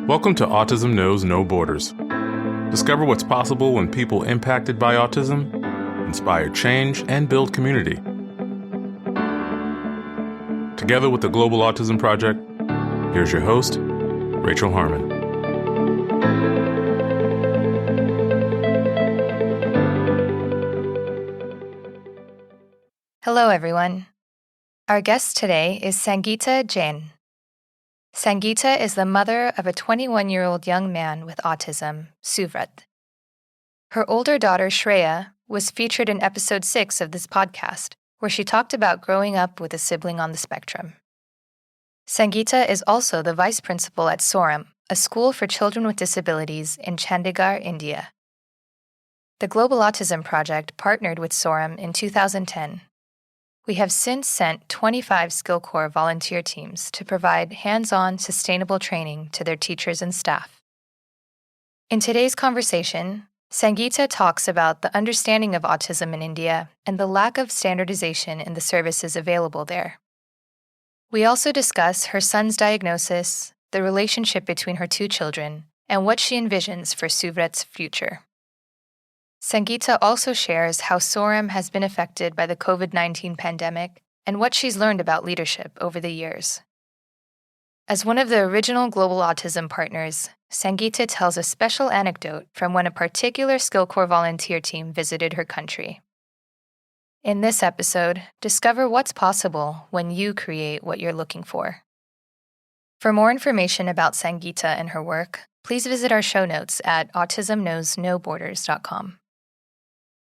Welcome to Autism Knows No Borders. Discover what's possible when people impacted by autism inspire change and build community. Together with the Global Autism Project, here's your host, Rachel Harmon. Hello, everyone. Our guest today is Sangeeta Jain. Sangeeta is the mother of a 21-year-old young man with autism, Suvrat. Her older daughter, Shreya, was featured in episode 6 of this podcast, where she talked about growing up with a sibling on the spectrum. Sangeeta is also the vice principal at SOREM, a school for children with disabilities in Chandigarh, India. The Global Autism Project partnered with SOREM in 2010. We have since sent 25 SkillCorps volunteer teams to provide hands-on, sustainable training to their teachers and staff. In today's conversation, Sangeeta talks about the understanding of autism in India and the lack of standardization in the services available there. We also discuss her son's diagnosis, the relationship between her two children, and what she envisions for Suvrat's future. Sangeeta also shares how SOREM has been affected by the COVID-19 pandemic and what she's learned about leadership over the years. As one of the original Global Autism partners, Sangeeta tells a special anecdote from when a particular SkillCorps volunteer team visited her country. In this episode, discover what's possible when you create what you're looking for. For more information about Sangeeta and her work, please visit our show notes at autismknowsnoborders.com.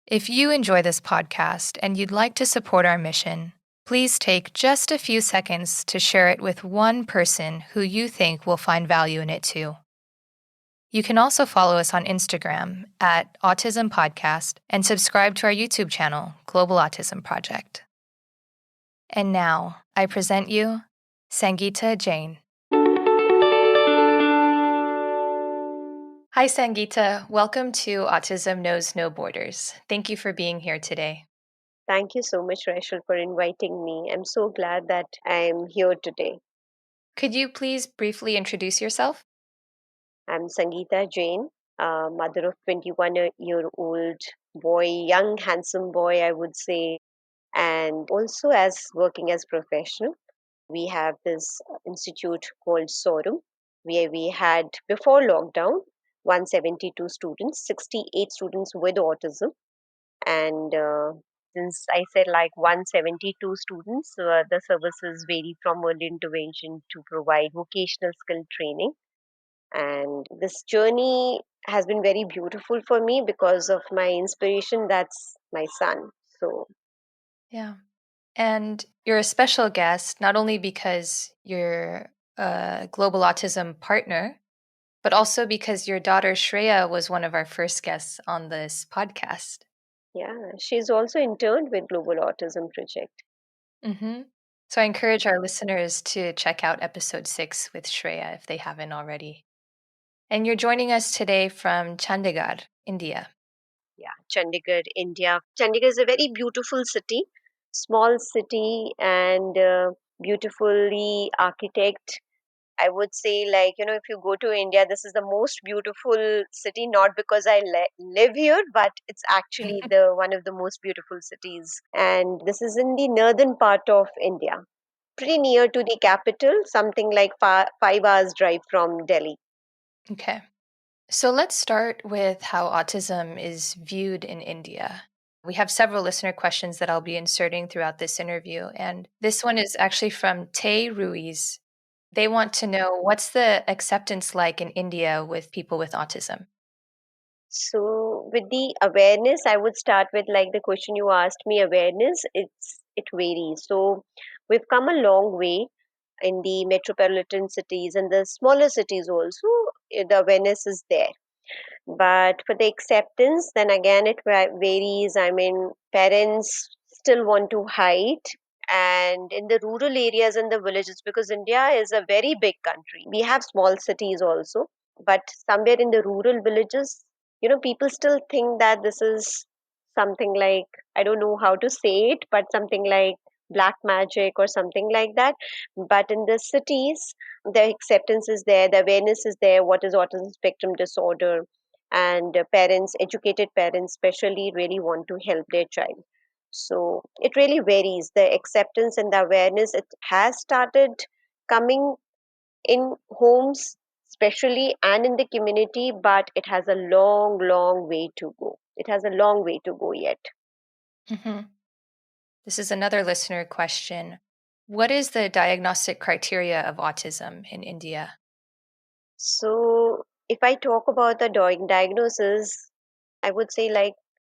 If you enjoy this podcast and you'd like to support our mission, please take just a few seconds to share it with one person who you think will find value in it too. You can also follow us on Instagram at Autism Podcast and subscribe to our YouTube channel, Global Autism Project. And now, I present you Sangeeta Jain. Hi, Sangeeta. Welcome to Autism Knows No Borders. Thank you for being here today. Thank you so much, Rachel, for inviting me. I'm so glad that I'm here today. Could you please briefly introduce yourself? I'm Sangeeta Jain, mother of 21-year-old boy, young, handsome boy, I would say, and also as working as professional. We have this institute called SOREM, where we had, before lockdown, 172 students, 68 students with autism. And since I said like 172 students, the services vary from early intervention to provide vocational skill training. And this journey has been very beautiful for me because of my inspiration. That's my son. So, Yeah. And you're a special guest, not only because you're a Global Autism partner, but also because your daughter Shreya was one of our first guests on this podcast. yeah, she's also interned with Global Autism Project. Mm-hmm. So I encourage our listeners to check out episode 6 with Shreya if they haven't already. And you're joining us today from Chandigarh, India. Yeah, Chandigarh, India. Chandigarh is a very beautiful city, small city, and beautifully architect. I would say, like, if you go to India, this is the most beautiful city, not because I live here, but it's actually the one of the most beautiful cities. And this is in the northern part of India, pretty near to the capital, something like 5 hours drive from Delhi. Okay. So let's start with how autism is viewed in India. We have several listener questions that I'll be inserting throughout this interview. And this one is actually from Tay Ruiz. They want to know, what's the acceptance like in India with people with autism? So, with the awareness, I would start with like the question you asked me. Awareness, it varies. So, we've come a long way in the metropolitan cities and the smaller cities also. The awareness is there. But for the acceptance, then again, it varies. I mean, parents still want to hide. And in the rural areas and the villages, because India is a very big country, we have small cities also. But somewhere in the rural villages, people still think that this is something like, I don't know how to say it, but something like black magic or something like that. But in the cities, the acceptance is there, the awareness is there, what is autism spectrum disorder, and parents, educated parents especially, really want to help their child. So it really varies. The acceptance and the awareness, it has started coming in homes especially and in the community, but it has a long, long way to go. It has a long way to go yet. Hmm. This is another listener question. What is the diagnostic criteria of autism in India? So, if I talk about the diagnosis, I would say like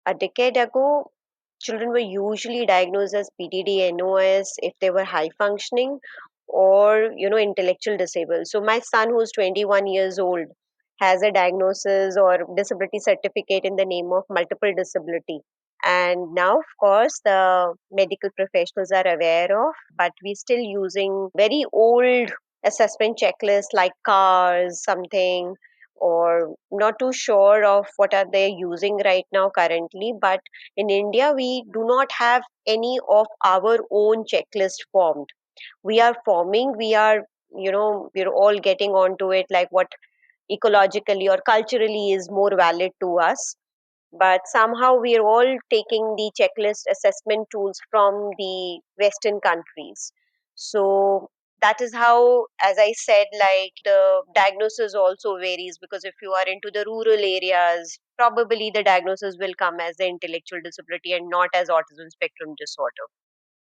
a decade ago, children were usually diagnosed as PDD, NOS if they were high functioning or intellectual disabled. So my son, who's 21 years old, has a diagnosis or disability certificate in the name of multiple disability. And now, of course, the medical professionals are aware of, but we're still using very old assessment checklists like cars, something, or not too sure of what are they using right now currently. But in India, we do not have any of our own checklist formed. We are forming, we're all getting onto it, like what ecologically or culturally is more valid to us, but somehow we are all taking the checklist assessment tools from the Western countries. So that is how, as I said, like the diagnosis also varies, because if you are into the rural areas, probably the diagnosis will come as the intellectual disability and not as autism spectrum disorder.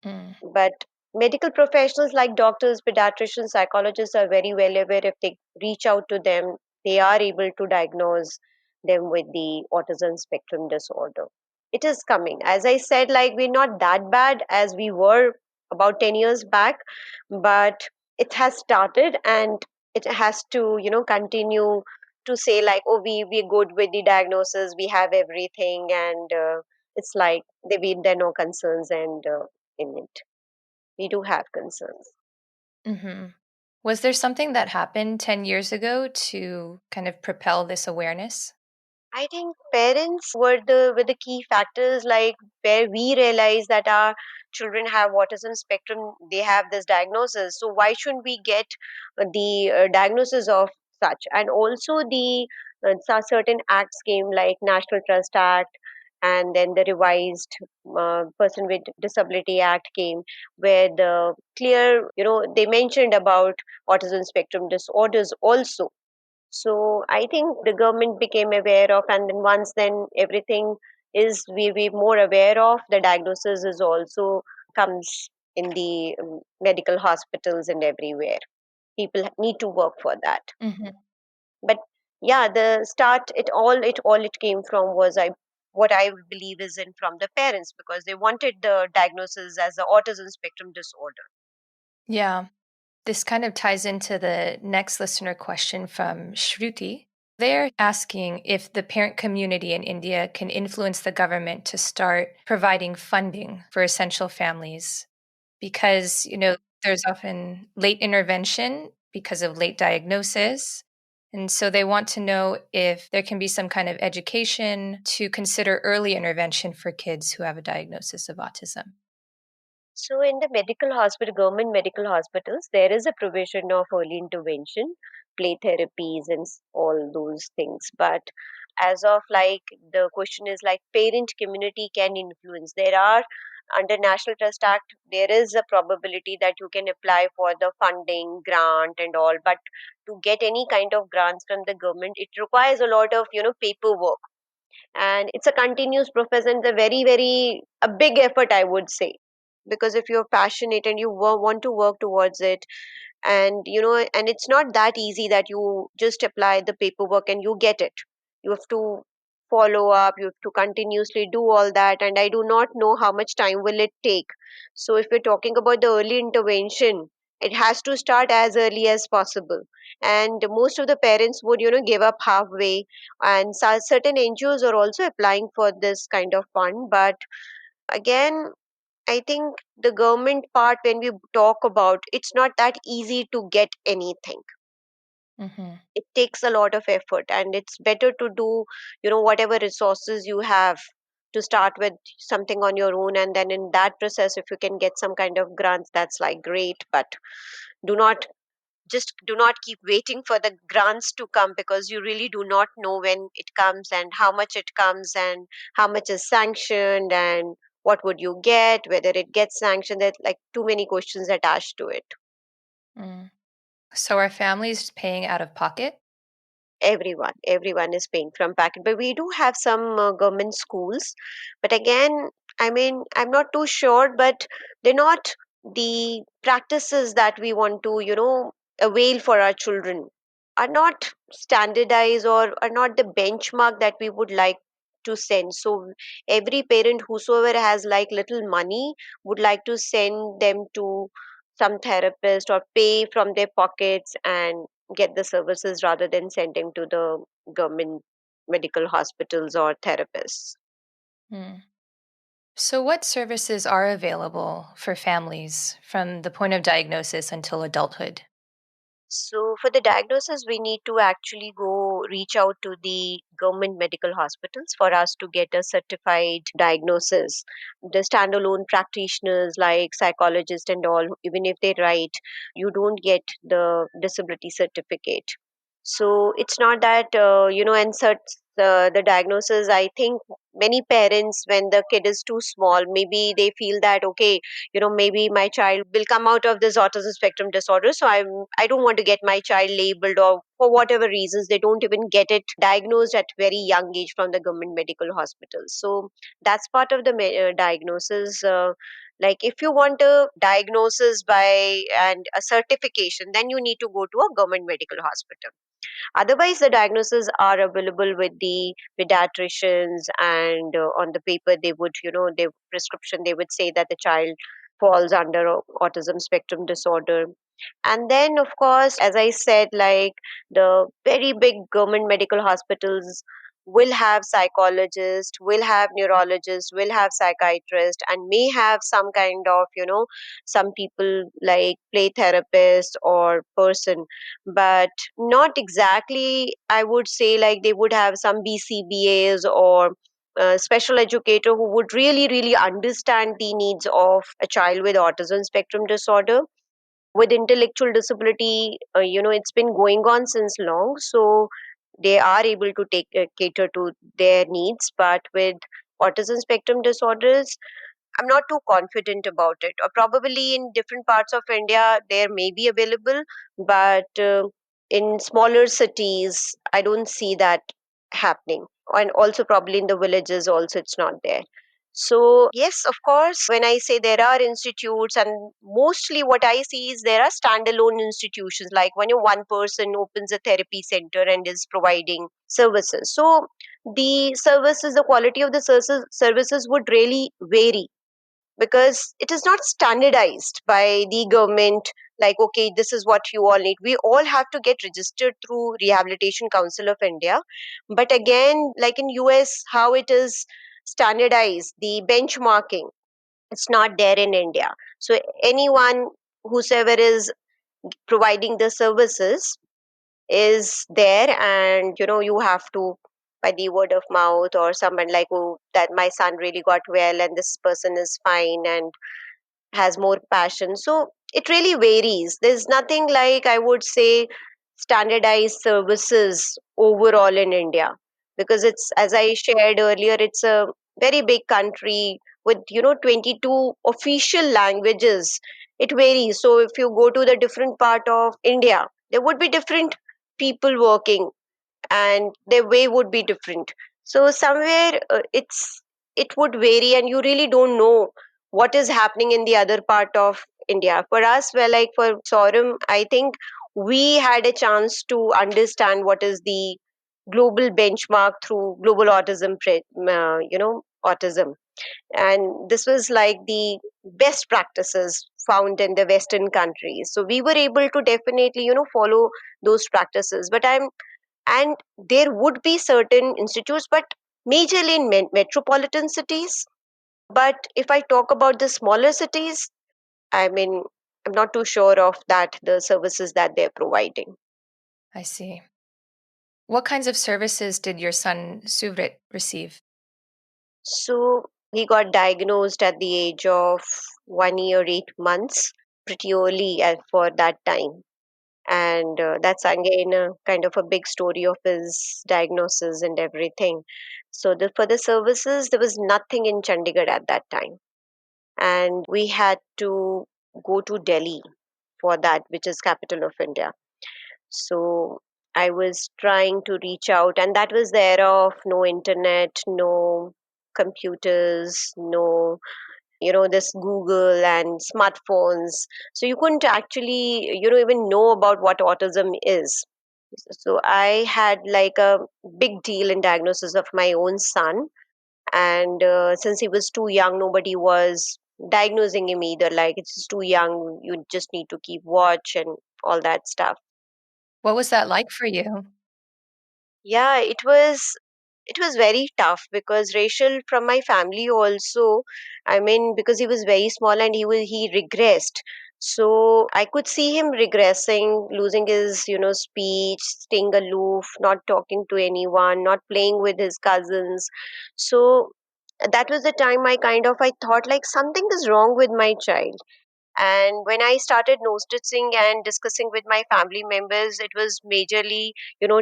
Mm. But medical professionals like doctors, pediatricians, psychologists are very well aware. If they reach out to them, they are able to diagnose them with the autism spectrum disorder. It is coming. As I said, like we're not that bad as we were about 10 years back, but it has started, and it has to, continue to say like, oh, we're good with the diagnosis, we have everything, and it's like there are no concerns and in it we do have concerns. Hmm. Was there something that happened 10 years ago to kind of propel this awareness? I think parents were the key factors, like where we realize that our children have autism spectrum, they have this diagnosis. So why shouldn't we get the diagnosis of such? And also the certain acts came like National Trust Act, and then the revised Person with Disability Act came, where the clear, they mentioned about autism spectrum disorders also. So I think the government became aware of, and then once then everything is we more aware of, the diagnosis is also comes in the medical hospitals and everywhere. People need to work for that. Hmm. But yeah, the start, it came from was what I believe is in from the parents, because they wanted the diagnosis as the autism spectrum disorder. Yeah. This kind of ties into the next listener question from Shruti. They're asking if the parent community in India can influence the government to start providing funding for essential families because, there's often late intervention because of late diagnosis. And so they want to know if there can be some kind of education to consider early intervention for kids who have a diagnosis of autism. So, in the medical hospital, government medical hospitals, there is a provision of early intervention, play therapies, and all those things. But as of like the question is like parent community can influence. There are under National Trust Act, there is a probability that you can apply for the funding, grant, and all. But to get any kind of grants from the government, it requires a lot of paperwork, and it's a continuous process, and a very very a big effort, I would say, because if you're passionate and you want to work towards it, and and it's not that easy that you just apply the paperwork and you get it. You have to follow up, you have to continuously do all that, and I do not know how much time will it take. So if we're talking about the early intervention, it has to start as early as possible, and most of the parents would give up halfway, and certain NGOs are also applying for this kind of fund. But again, I think the government part, when we talk about, it's not that easy to get anything. Hmm. It takes a lot of effort, and it's better to do, whatever resources you have, to start with something on your own, and then in that process, if you can get some kind of grants, that's like great. But do not do not keep waiting for the grants to come, because you really do not know when it comes and how much it comes and how much is sanctioned and what would you get, whether it gets sanctioned. There's like too many questions attached to it. Mm. So are families paying out of pocket? Everyone is paying from packet, but we do have some government schools. But again, I mean, I'm not too sure, but they're not the practices that we want to, avail for our children, are not standardized or are not the benchmark that we would like to send. So every parent whosoever has like little money would like to send them to some therapist or pay from their pockets and get the services rather than sending to the government medical hospitals or therapists. Mm. So what services are available for families from the point of diagnosis until adulthood? So for the diagnosis, we need to actually go reach out to the government medical hospitals for us to get a certified diagnosis. The standalone practitioners like psychologists and all, even if they write, you don't get the disability certificate. So it's not that, and the diagnosis, I think many parents, when the kid is too small, maybe they feel that, okay, maybe my child will come out of this autism spectrum disorder, so I don't want to get my child labeled, or for whatever reasons they don't even get it diagnosed at very young age from the government medical hospitals. So that's part of the diagnosis. Like if you want a diagnosis by and a certification, then you need to go to a government medical hospital. Otherwise, the diagnoses are available with the pediatricians, and on the paper, they would, their prescription, they would say that the child falls under autism spectrum disorder. And then, of course, as I said, like the very big government medical hospitals will have psychologists, will have neurologists, will have psychiatrists, and may have some kind of, some people like play therapist or person, but not exactly, I would say, like they would have some BCBAs or special educator who would really, really understand the needs of a child with autism spectrum disorder. With intellectual disability, it's been going on since long, so they are able to take cater to their needs. But with autism spectrum disorders, I'm not too confident about it. Or probably in different parts of India, there may be available, but in smaller cities, I don't see that happening. And also, probably in the villages, also, it's not there. So, yes, of course, when I say there are institutes, and mostly what I see is there are standalone institutions, like when one person opens a therapy center and is providing services. So, the services, the quality of the services would really vary, because it is not standardized by the government, like okay, this is what you all need. We all have to get registered through Rehabilitation Council of India. But again, like in US, how it is standardized, the benchmarking, it's not there in India. So anyone, whosoever is providing the services, is there, and you have to, by the word of mouth, or someone like, oh, that my son really got well and this person is fine and has more passion. So it really varies. There's nothing like, I would say, standardized services overall in India, because it's, as I shared earlier, it's a very big country with 22 official languages. It varies. So if you go to the different part of India, there would be different people working, and their way would be different. So somewhere it would vary, and you really don't know what is happening in the other part of India. For us, well, like for SOREM, I think we had a chance to understand what is the global benchmark through global autism autism, and this was like the best practices found in the Western countries. So we were able to definitely follow those practices. But I'm and there would be certain institutes, but majorly in metropolitan cities. But if I talk about the smaller cities, I mean, I'm not too sure of that, the services that they're providing. I see. What kinds of services did your son Suvrat receive? So he got diagnosed at the age of 1 year, 8 months, pretty early for that time. And that's again kind of a big story of his diagnosis and everything. So for the services, there was nothing in Chandigarh at that time, and we had to go to Delhi for that, which is capital of India. So I was trying to reach out, and that was the era of no internet, no computers, no, this Google and smartphones. So you couldn't actually, even know about what autism is. So I had like a big deal in diagnosis of my own son, and since he was too young, nobody was diagnosing him either. Like, it's just too young, you just need to keep watch and all that stuff. What was that like for you? Yeah, it was very tough because Rachel from my family also, I mean, because he was very small and he regressed. So I could see him regressing, losing his, speech, staying aloof, not talking to anyone, not playing with his cousins. So that was the time I thought like something is wrong with my child. And when I started noticing and discussing with my family members, it was majorly,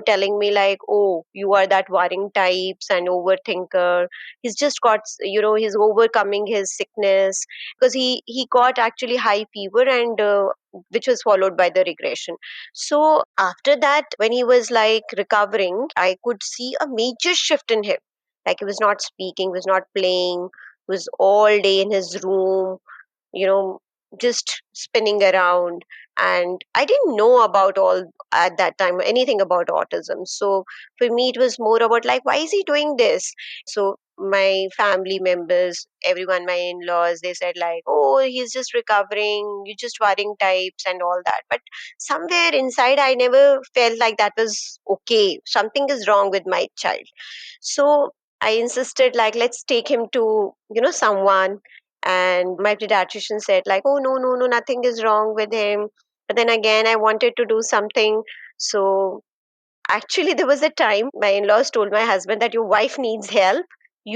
telling me like, oh, you are that worrying types and overthinker. He's just got, he's overcoming his sickness, because he got actually high fever, and which was followed by the regression. So after that, when he was like recovering, I could see a major shift in him. Like, he was not speaking, was not playing, was all day in his room, you know just spinning around. And I didn't know about all at that time anything about autism. So for me, it was more about like, why is he doing this? So my family members, everyone, my in-laws, they said like, oh, he's just recovering, you just worrying types and all that. But somewhere inside, I never felt like that was okay, something is wrong with my child. So I insisted like, let's take him to someone. And my pediatrician said like, oh, no, no, no, nothing is wrong with him. But then again, I wanted to do something. So actually, there was a time my in-laws told my husband that your wife needs help.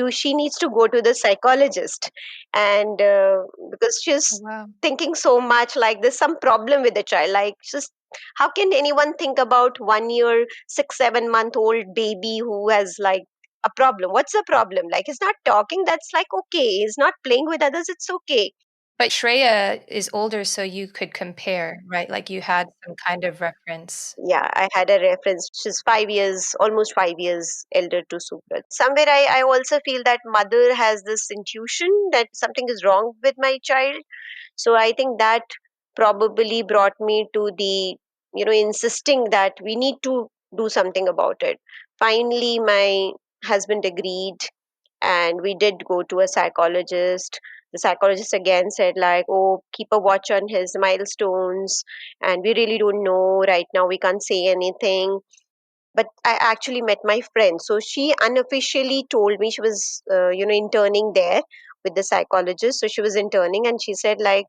She needs to go to the psychologist, and because she's Wow. thinking so much, like there's some problem with the child. Like, just how can anyone think about 1 year, 6, 7 month old baby who has like a problem? What's the problem? Like, he's not talking. That's like okay. He's not playing with others. It's okay. But Shreya is older, so you could compare, right? Like you had some kind of reference. Yeah, I had a reference. She's 5 years, almost 5 years elder to Suvrat. Somewhere I also feel that mother has this intuition that something is wrong with my child. So I think that probably brought me to the, insisting that we need to do something about it. Finally, my husband agreed, and we did go to a psychologist. The psychologist again said like, oh, keep a watch on his milestones, and we really don't know right now, we can't say anything. But I actually met my friend. So she unofficially told me, she was, interning there with the psychologist. So she was interning, and she said like,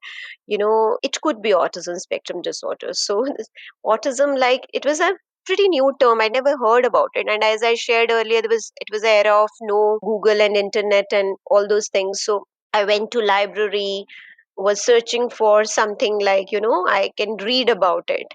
it could be autism spectrum disorder. So autism, like, it was a pretty new term. I never heard about it. And as I shared earlier, it was an era of no Google and internet and all those things. So I went to library, was searching for something like, I can read about it.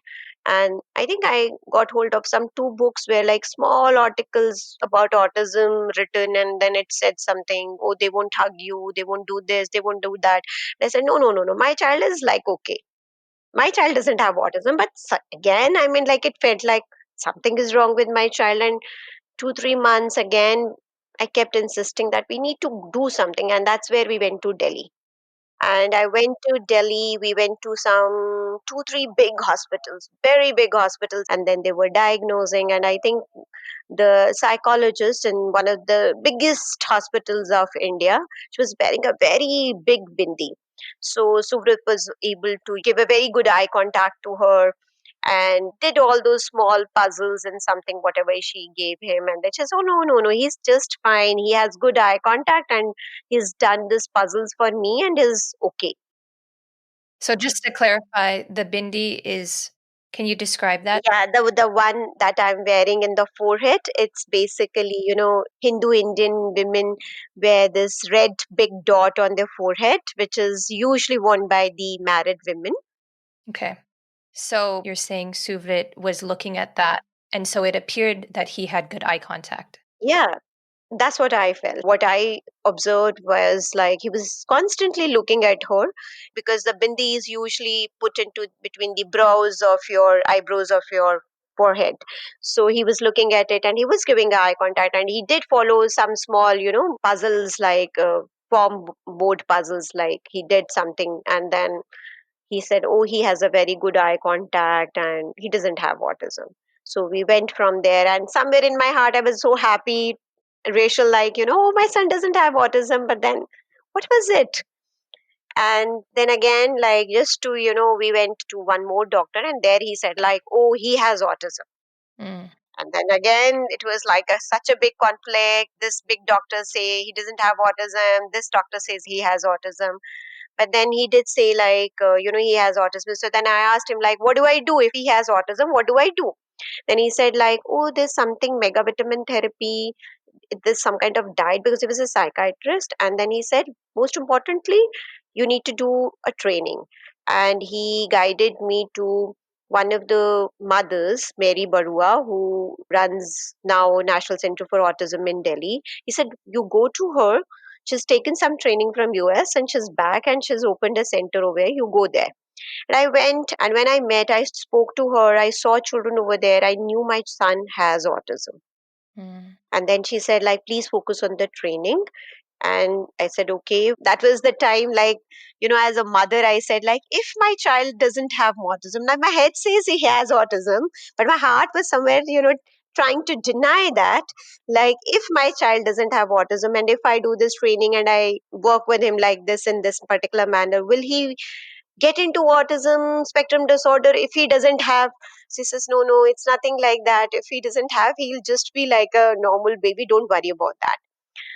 And I think I got hold of some two books where like small articles about autism written, and then it said something, oh, they won't hug you, they won't do this, they won't do that. And I said, no, no, no, no, my child is like okay, my child doesn't have autism. But again, I mean, like, it felt like something is wrong with my child. And 2 3 months again, I kept insisting that we need to do something, and that's where we went to Delhi. And I went to Delhi. We went to some 2 3 big hospitals, very big hospitals, and then they were diagnosing. And I think the psychologist in one of the biggest hospitals of India, she was wearing a very big bindi. So Suvrat was able to give a very good eye contact to her, and did all those small puzzles and something, whatever she gave him. And then she says, oh, no, no, no, he's just fine. He has good eye contact, and he's done this puzzles for me and is okay. So just to clarify, the bindi is Can you describe that? Yeah, the one that I'm wearing in the forehead, it's basically, Hindu Indian women wear this red big dot on their forehead, which is usually worn by the married women. Okay. So you're saying Suvrit was looking at that, and so it appeared that he had good eye contact. Yeah, that's what I felt. What I observed was like he was constantly looking at her, because the bindi is usually put into between the brows of your eyebrows of your forehead. So he was looking at it and he was giving eye contact, and he did follow some small, puzzles like form board puzzles, like he did something, and then he said, oh, he has a very good eye contact and he doesn't have autism. So we went from there, and somewhere in my heart I was so happy, racial, like, oh, my son doesn't have autism. But then what was it? And then again, like, just to, we went to one more doctor, and there he said, like, oh, he has autism. Mm. And then again, it was like such a big conflict. This big doctor say he doesn't have autism, this doctor says he has autism. But then he did say, like, he has autism. So then I asked him, like, what do I do if he has autism? What do I do? Then he said, like, oh, there's something megavitamin therapy, there's some kind of diet, because he was a psychiatrist. And then he said, most importantly, you need to do a training. And he guided me to one of the mothers, Mary Barua, who runs now National Center for Autism in Delhi. He said, you go to her. She's taken some training from US and she's back and she's opened a center over here. You go there. And I went, and when I met, I spoke to her. I saw children over there. I knew my son has autism. Mm. And then she said, like, please focus on the training. And I said, okay. That was the time, like, as a mother, I said, like, if my child doesn't have autism, now my head says he has autism, but my heart was somewhere, trying to deny that. Like, if my child doesn't have autism, and if I do this training and I work with him like this in this particular manner, will he get into autism spectrum disorder if he doesn't have? She says, no, it's nothing like that. If he doesn't have, he'll just be like a normal baby. Don't worry about that.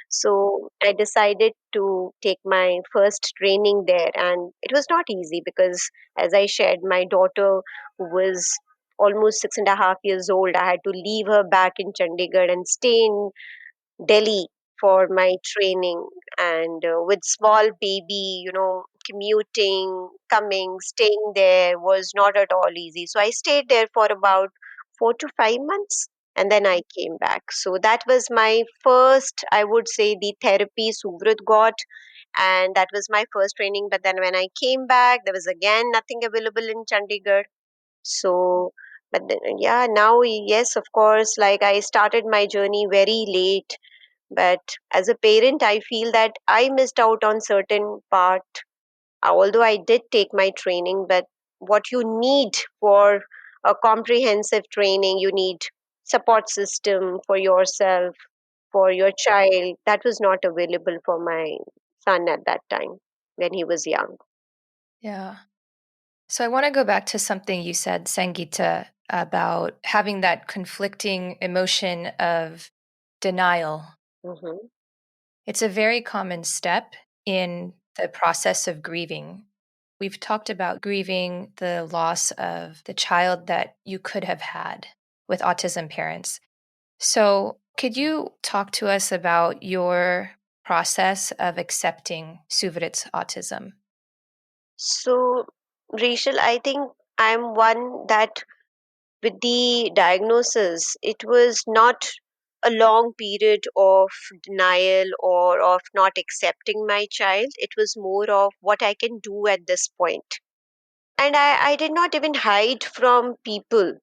So I decided to take my first training there, and it was not easy because, as I shared, my daughter, who was almost 6.5 years old, I had to leave her back in Chandigarh and stay in Delhi for my training. And with small baby, commuting, coming, staying there was not at all easy. So I stayed there for about 4 to 5 months, and then I came back. So that was my first, I would say, the therapy Suvrat got, and that was my first training. But then when I came back, there was again nothing available in Chandigarh. So, but then, yeah, now, yes, of course, like, I started my journey very late, but as a parent, I feel that I missed out on certain part. Although I did take my training, but what you need for a comprehensive training, you need support system for yourself, for your child. That was not available for my son at that time when he was young. Yeah. So I want to go back to something you said, Sangeeta, about having that conflicting emotion of denial. Hmm. It's a very common step in the process of grieving. We've talked about grieving the loss of the child that you could have had with autism parents. So, could you talk to us about your process of accepting Suvrit's autism? So, Rachel, I think I'm one that, with the diagnosis, it was not a long period of denial or of not accepting my child. It was more of what I can do at this point. And I did not even hide from people.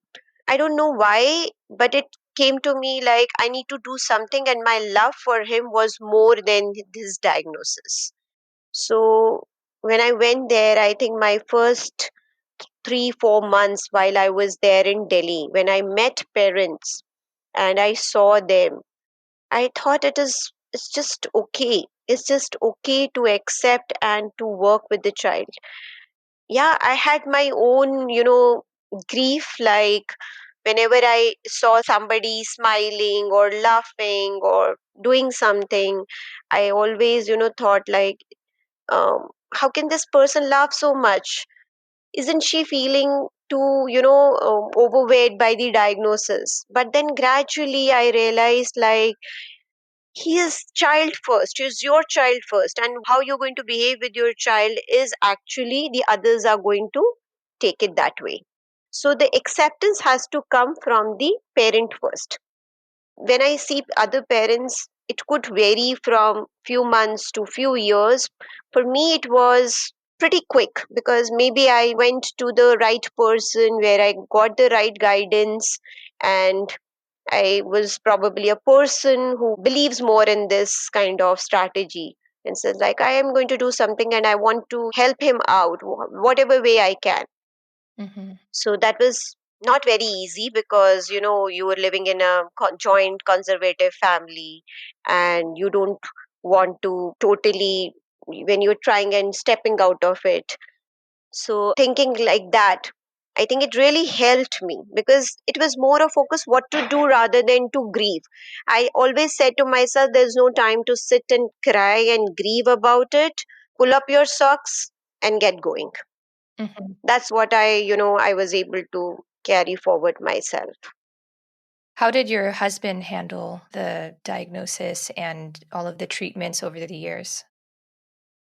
I don't know why, but it came to me like I need to do something, and my love for him was more than his diagnosis. So when I went there, I think my first 3 4 months while I was there in Delhi, when I met parents and I saw them, I thought it's just okay. It's just okay to accept and to work with the child. Yeah, I had my own, grief, like whenever I saw somebody smiling or laughing or doing something, I always, thought like, how can this person laugh so much? isn't she feeling too, overweight by the diagnosis? But then gradually I realized, like, he is child first, he is your child first, and how you're going to behave with your child is actually the others are going to take it that way. So the acceptance has to come from the parent first. When I see other parents, it could vary from few months to few years. For me, it was pretty quick because maybe I went to the right person where I got the right guidance, and I was probably a person who believes more in this kind of strategy and says, like, I am going to do something and I want to help him out, whatever way I can. Hmm. So that was not very easy because, you were living in a joint conservative family, and you don't want to totally, when you're trying and stepping out of it. So thinking like that, I think it really helped me because it was more a focus what to do rather than to grieve. I always said to myself, there's no time to sit and cry and grieve about it. Pull up your socks and get going. Hmm. That's what I was able to carry forward myself. How did your husband handle the diagnosis and all of the treatments over the years?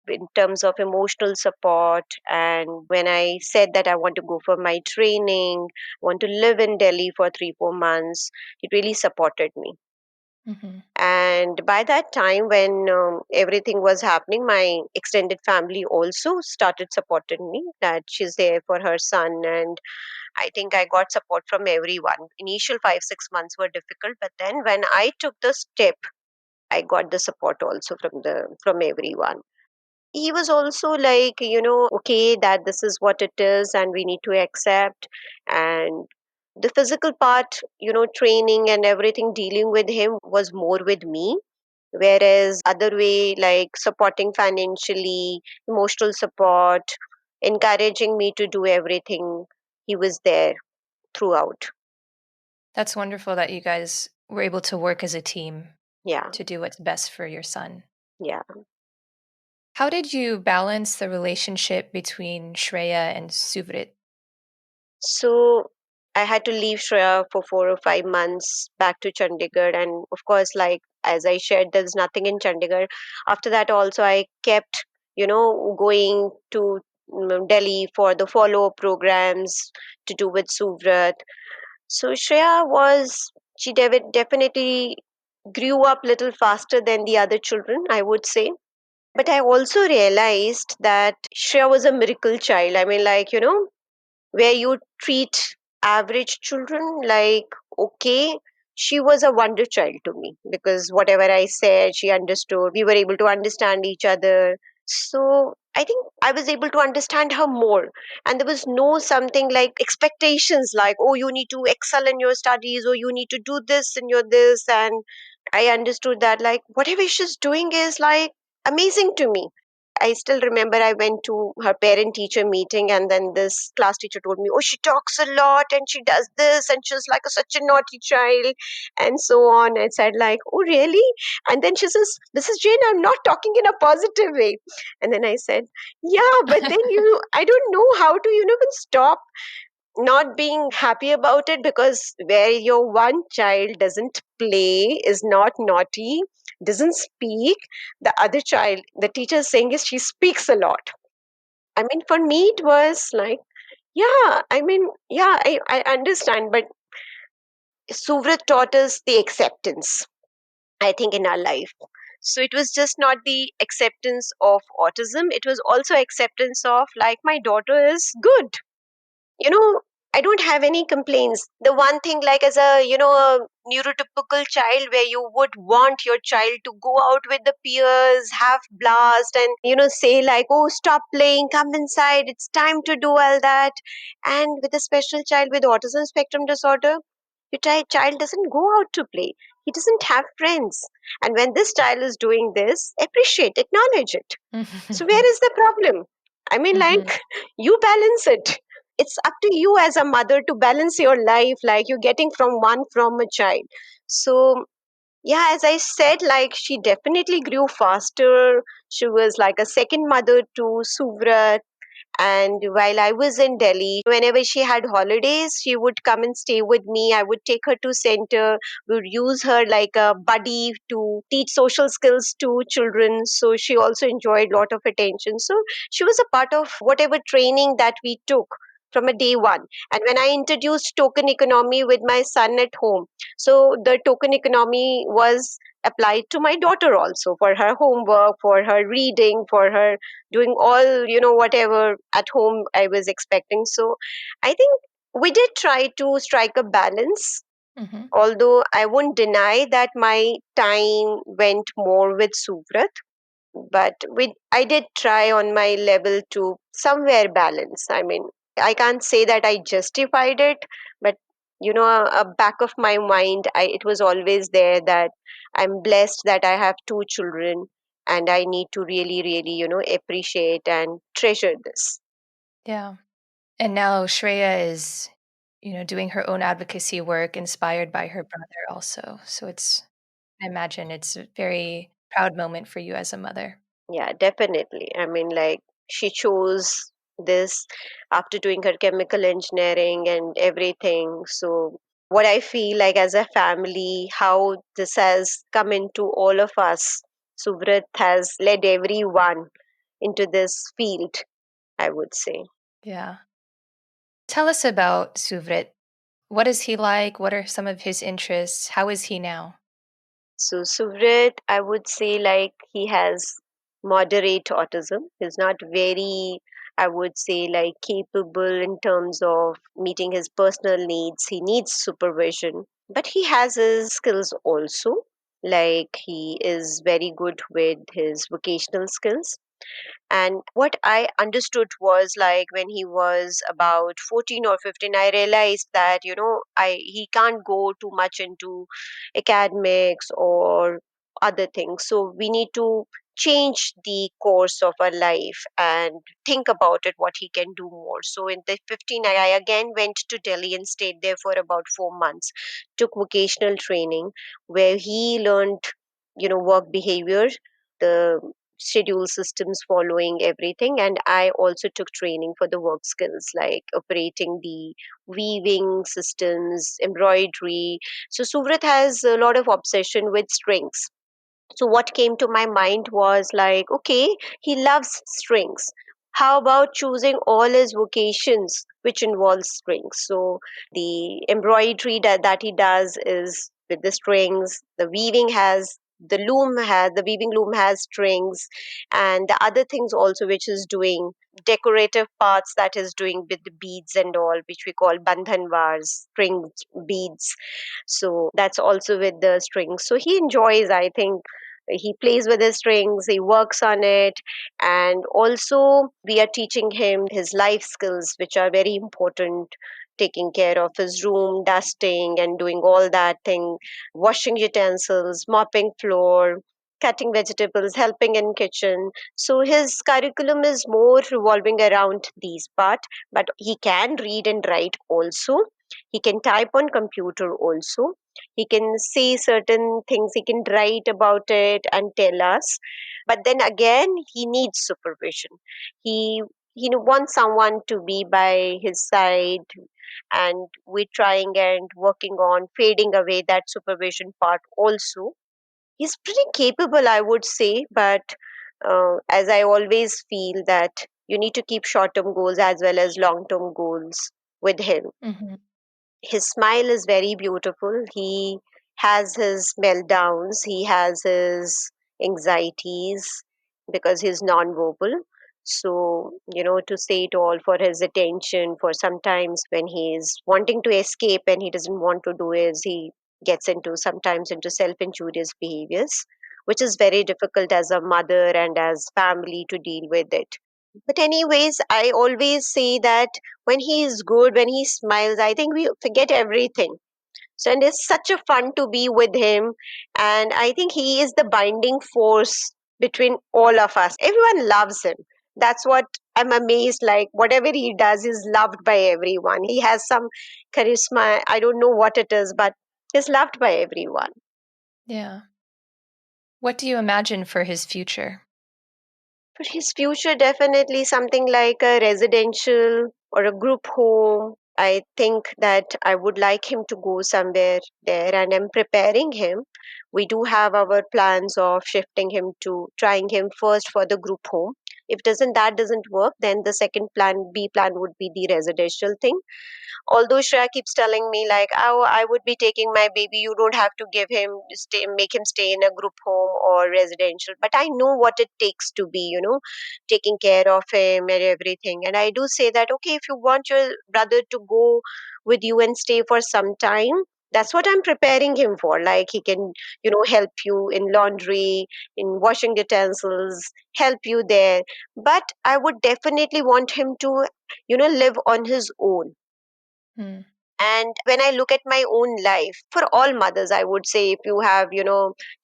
In terms of emotional support, and when I said that I want to go for my training, want to live in Delhi for 3 4 months, he really supported me. Hmm. And by that time, when everything was happening, my extended family also started supporting me, that she's there for her son. And I think I got support from everyone. Initial 5 6 months were difficult, but then when I took the step, I got the support also from everyone. He was also like, okay, that this is what it is and we need to accept. And the physical part, training and everything, dealing with him was more with me, whereas other way, like supporting financially, emotional support, encouraging me to do everything, he was there throughout. That's wonderful that you guys were able to work as a team Yeah. to do what's best for your son. Yeah. How did you balance the relationship between Shreya and Suvrit? So I had to leave Shreya for 4 or 5 months back to Chandigarh. And of course, like as I shared, there's nothing in Chandigarh. After that, also, I kept, going to Delhi for the follow up programs to do with Suvrat. So Shreya she definitely grew up little faster than the other children, I would say. But I also realized that Shreya was a miracle child. I mean, like, where you treat average children like, okay, she was a wonder child to me because whatever I said, she understood. We were able to understand each other. So I think I was able to understand her more. And there was no something like expectations like, oh, you need to excel in your studies, or you need to do this in your this. And I understood that, like, whatever she's doing is like amazing to me. I still remember I went to her parent teacher meeting, and then this class teacher told me, oh, she talks a lot and she does this and she's like such a naughty child and so on. I said, like, oh, really? And then she says, Mrs. Jane, I'm not talking in a positive way. And then I said, yeah, but then, I don't know how to, even stop not being happy about it, because where your one child doesn't play, is not naughty, doesn't speak, the other child, the teacher is saying is she speaks a lot. I mean, for me it was like, yeah, I mean, yeah, I understand, but Suvrat taught us the acceptance, I think, in our life. So it was just not the acceptance of autism, it was also acceptance of, like, my daughter is good. you know I don't have any complaints. The one thing, like, as a a neurotypical child, where you would want your child to go out with the peers, have blast, and say, like, oh, stop playing, come inside, it's time to do all that. And with a special child with autism spectrum disorder, your child doesn't go out to play, he doesn't have friends. And when this child is doing this, appreciate, acknowledge it. So where is the problem? I mean, Hmm. like, you balance it. It's up to you as a mother to balance your life, like you're getting from a child. So yeah, as I said, like, she definitely grew faster. She was like a second mother to Suvrat. And while I was in Delhi, whenever she had holidays, she would come and stay with me. I would take her to center. We would use her like a buddy to teach social skills to children. So she also enjoyed a lot of attention. So she was a part of whatever training that we took from a day one. And when I introduced token economy with my son at home, so the token economy was applied to my daughter also, for her homework, for her reading, for her doing all, whatever at home I was expecting. So I think we did try to strike a balance, Hmm. although I won't deny that my time went more with Suvrat. But I did try on my level to somewhere balance. I mean, I can't say that I justified it, but a back of my mind, it was always there that I'm blessed that I have two children, and I need to really, really, appreciate and treasure this. Yeah. And now Shreya is, doing her own advocacy work inspired by her brother also. So I imagine it's a very proud moment for you as a mother. Yeah, definitely. I mean, like, she chose this after doing her chemical engineering and everything. So, what I feel like as a family, how this has come into all of us, Suvrat has led everyone into this field, I would say. Yeah. Tell us about Suvrit. What is he like? What are some of his interests? How is he now? So Suvrat, I would say, like, he has moderate autism. He's not very, I would say, like, capable in terms of meeting his personal needs. He needs supervision, but he has his skills also. Like, he is very good with his vocational skills. And what I understood was, like, when he was about 14 or 15, I realized that, he can't go too much into academics or other things. So we need to change the course of our life and think about it, what he can do more. So in the 15, I again went to Delhi and stayed there for about 4 months, took vocational training where he learned, work behavior, the schedule systems, following everything. And I also took training for the work skills like operating the weaving systems, embroidery. So Suvrat has a lot of obsession with strings. So what came to my mind was like, okay, he loves strings. How about choosing all his vocations which involves strings? So the embroidery that he does is with the strings. The weaving loom has strings, and the other things also which is doing decorative parts that is doing with the beads and all, which we call bandhan vars, string beads. So that's also with the strings. So he enjoys, I think, he plays with his strings, he works on it. And also we are teaching him his life skills, which are very important, taking care of his room, dusting and doing all that thing, washing utensils, mopping floor, cutting vegetables, helping in kitchen. So his curriculum is more revolving around these part. But he can read and write also, he can type on computer also, he can say certain things, he can write about it and tell us. But then again, he needs supervision. He wants someone to be by his side, and we're trying and working on fading away that supervision part also. He's pretty capable, I would say, but as I always feel that you need to keep short term goals as well as long term goals with him. Hmm. His smile is very beautiful. He has his meltdowns, he has his anxieties because he's nonverbal. So, to say it all for his attention, for sometimes when he's wanting to escape and he doesn't want to do is he gets into sometimes into self-injurious behaviors, which is very difficult as a mother and as family to deal with it. But anyways, I always say that when he is good, when he smiles, I think we forget everything. So, and it's such a fun to be with him. And I think he is the binding force between all of us. Everyone loves him. That's what I'm amazed. Like, whatever he does is loved by everyone. He has some charisma. I don't know what it is, but he's loved by everyone. Yeah. What do you imagine for his future? For his future, definitely something like a residential or a group home. I think that I would like him to go somewhere there, and I'm preparing him. We do have our plans of shifting him to trying him first for the group home. If doesn't work, then the second plan, B plan, would be the residential thing. Although Shreya keeps telling me like, oh, I would be taking my baby, you don't have to make him stay in a group home or residential. But I know what it takes to be, taking care of him and everything. And I do say that, okay, if you want your brother to go with you and stay for some time, that's what I'm preparing him for. Like he can, help you in laundry, in washing utensils, help you there. But I would definitely want him to, live on his own. Mm. And when I look at my own life, for all mothers, I would say, if you have,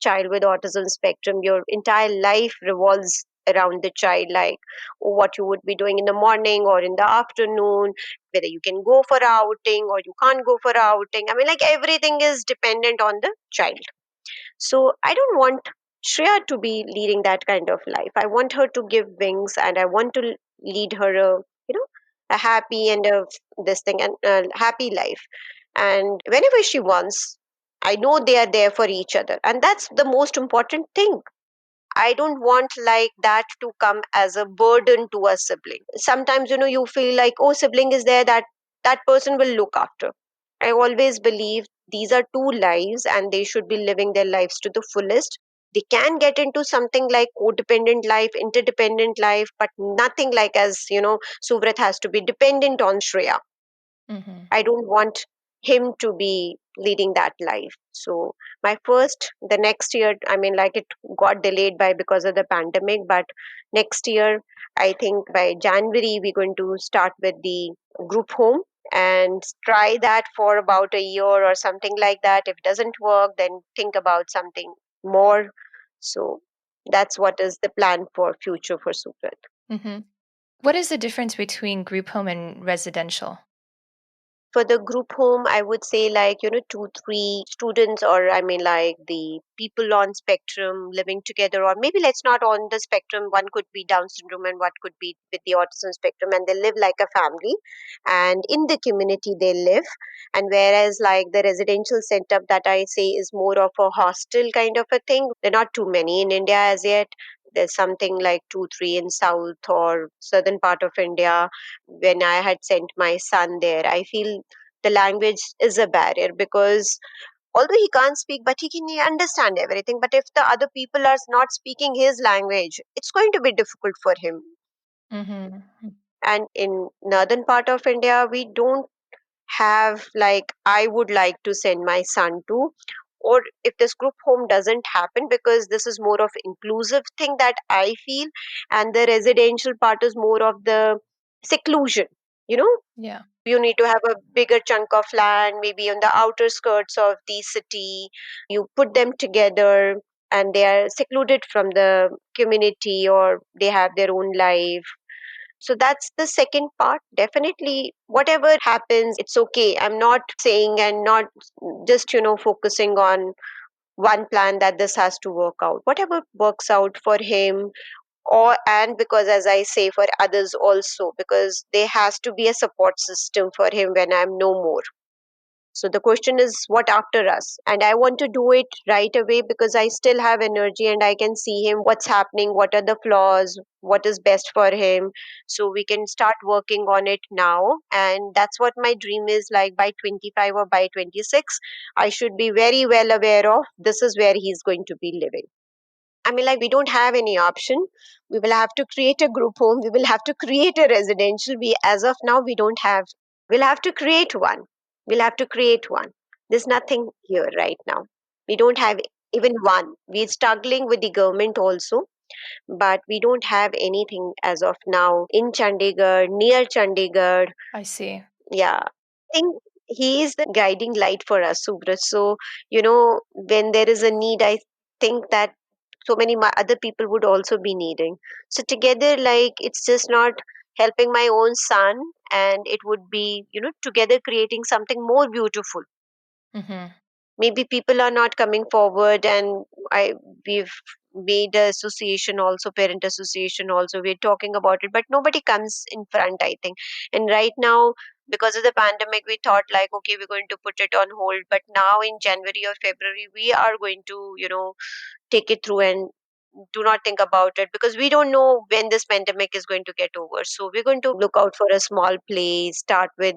child with autism spectrum, your entire life revolves around the child, like what you would be doing in the morning or in the afternoon, whether you can go for a outing or you can't go for a outing. I mean, like everything is dependent on the child. So I don't want Shreya to be leading that kind of life. I want her to give wings, and I want to lead her a happy and a this thing and a happy life. And whenever she wants, I know they are there for each other, and that's the most important thing. I don't want like that to come as a burden to a sibling. Sometimes, you feel like, oh, sibling is there, that person will look after. I always believe these are two lives and they should be living their lives to the fullest. They can get into something like codependent life, interdependent life, but nothing like, as Suvrat has to be dependent on Shreya. Hmm. I don't want him to be leading that life. So the next year, I mean, like it got delayed by because of the pandemic, but next year, I think by January, we're going to start with the group home and try that for about a year or something like that. If it doesn't work, then think about something more. So that's what is the plan for future for Suvrat. Hmm. What is the difference between group home and residential? For the group home, I would say like, 2 3 students, or I mean like the people on spectrum living together, or maybe let's not on the spectrum, one could be Down syndrome and one could be with the autism spectrum, and they live like a family, and in the community they live. And whereas like the residential setup that I say is more of a hostel kind of a thing, there are not too many in India as yet. There's something like 2 3 in south or southern part of India. When I had sent my son there, I feel the language is a barrier, because although he can't speak, but he can understand everything. But if the other people are not speaking his language, it's going to be difficult for him. Hmm. And in northern part of India, we don't have like I would like to send my son to, or if this group home doesn't happen, because this is more of inclusive thing that I feel, and the residential part is more of the seclusion, you know Yeah. you need to have a bigger chunk of land, maybe on the outer skirts of the city. You put them together and they are secluded from the community, or they have their own life. So that's the second part. Definitely, whatever happens, it's okay. I'm not saying and not just, focusing on one plan that this has to work out. Whatever works out for him, and because as I say, for others also, because there has to be a support system for him when I'm no more. So the question is, what after us? And I want to do it right away, because I still have energy and I can see him, what's happening, what are the flaws, what is best for him. So we can start working on it now. And that's what my dream is, like by 25 or by 26, I should be very well aware of this is where he's going to be living. I mean, like, we don't have any option. We will have to create a group home. We will have to create a residential. As of now, we don't have. We'll have to create one. We'll have to create one. There's nothing here right now. We don't have even one. We're struggling with the government also, but we don't have anything as of now in Chandigarh, near Chandigarh. I see. Yeah. I think he is the guiding light for us, Subrat. So, when there is a need, I think that so many other people would also be needing. So together, like, it's just not helping my own son, and it would be, together creating something more beautiful. Hmm. Maybe people are not coming forward, and I we've made a association also, parent association also. We're talking about it, but nobody comes in front, I think. And right now, because of the pandemic, we thought like, okay, we're going to put it on hold. But now in January or February, we are going to, take it through and do not think about it, because we don't know when this pandemic is going to get over. So we're going to look out for a small play, start with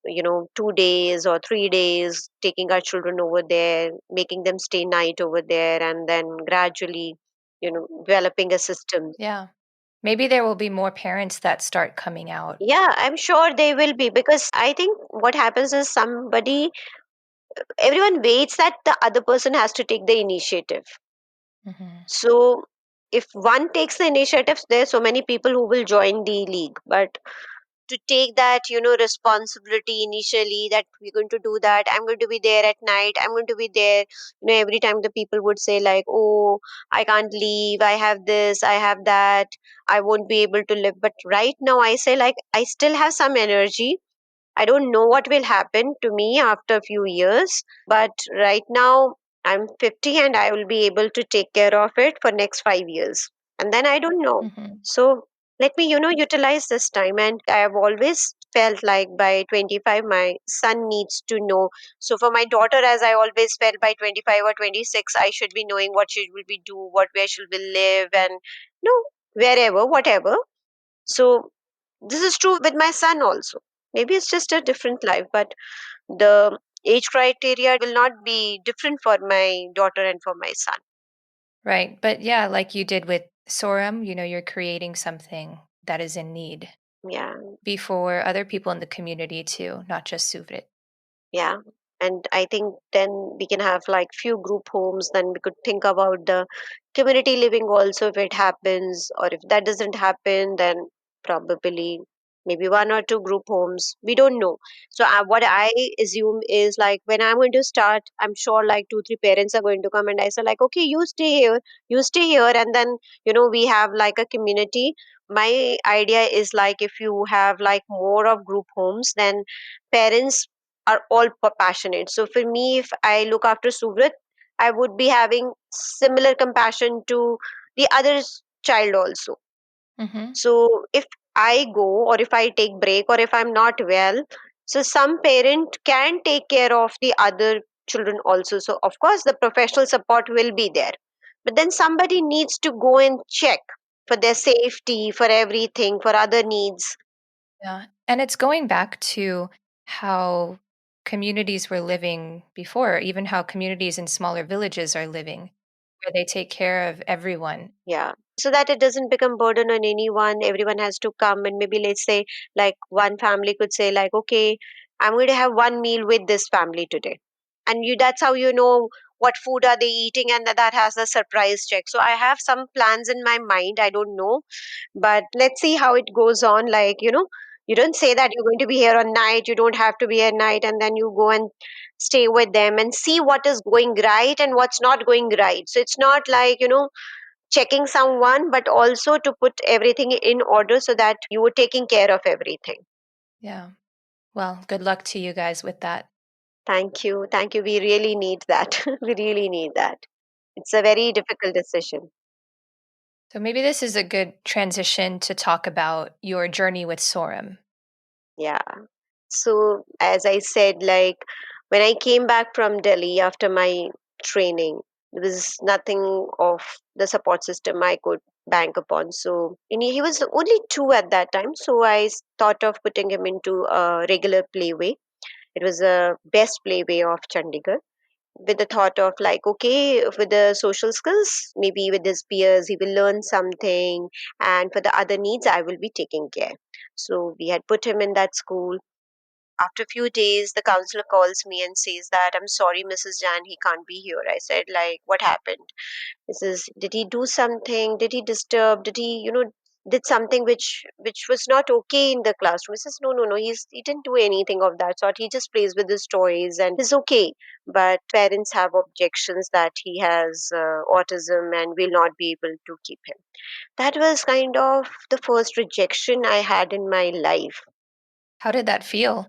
2 days or 3 days, taking our children over there, making them stay night over there, and then gradually developing a system. Yeah. Maybe there will be more parents that start coming out. Yeah, I'm sure they will be, because I think what happens is everyone waits that the other person has to take the initiative. Hmm. So if one takes the initiative, there are so many people who will join the league. But to take that, responsibility initially, that we're going to do that, I'm going to be there at night, I'm going to be there, every time the people would say like, oh, I can't leave, I have this, I have that, I won't be able to live. But right now I say like, I still have some energy. I don't know what will happen to me after a few years, but right now I'm 50 and I will be able to take care of it for next 5 years. And then I don't know. Hmm. So let me, utilize this time. And I have always felt like by 25, my son needs to know. So for my daughter, as I always felt by 25 or 26, I should be knowing what she will be do, where she will live, and wherever, whatever. So this is true with my son also. Maybe it's just a different life, but the age criteria will not be different for my daughter and for my son. Right. But yeah, like you did with SOREM, you're creating something that is in need Yeah. before other people in the community too, not just Suvrit. Yeah, and I think then we can have like few group homes. Then we could think about the community living also if it happens, or if that doesn't happen, then probably maybe one or two group homes. We don't know. So what I assume is like, when I'm going to start, I'm sure like two, three parents are going to come, and I say like, okay, you stay here, and then we have like a community. My idea is like, if you have like more of group homes, then parents are all passionate. So for me, if I look after Suvrat, I would be having similar compassion to the other child also. Hmm. So if I go, or if I take break, or if I'm not well, so some parent can take care of the other children also. So of course the professional support will be there. But then somebody needs to go and check for their safety, for everything, for other needs. Yeah. And it's going back to how communities were living before, even how communities in smaller villages are living, where they take care of everyone. Yeah. So that it doesn't become burden on anyone. Everyone has to come, and maybe let's say like one family could say like, okay, I'm going to have one meal with this family today. And that's how you know what food are they eating, and that has a surprise check. So I have some plans in my mind. I don't know, but let's see how it goes on. Like, you don't say that you're going to be here on night, you don't have to be at night, and then you go and stay with them and see what is going right and what's not going right. So it's not like, checking someone, but also to put everything in order so that you were taking care of everything. Yeah. Well, good luck to you guys with that. Thank you. Thank you. We really need that. We really need that. It's a very difficult decision. So maybe this is a good transition to talk about your journey with SOREM. Yeah. So, as I said, like when I came back from Delhi after my training, there was nothing of the support system I could bank upon. So, he was only two at that time. So, thought of putting him into a regular playway. It was a best playway of Chandigarh, with the thought of like, okay, with the social skills, maybe with his peers, he will learn something, and for the other needs, I will be taking care. So we had put him in that school. After a few days, the counselor calls me and says that, I'm sorry, Mrs. Jan, he can't be here. I said, like, what happened? He says, did he do something? Did he disturb? Did he, did something which was not okay in the classroom? He says, no, no, no. He didn't do anything of that sort. He just plays with his toys and he's okay. But parents have objections that he has autism and will not be able to keep him. That was kind of the first rejection I had in my life. How did that feel?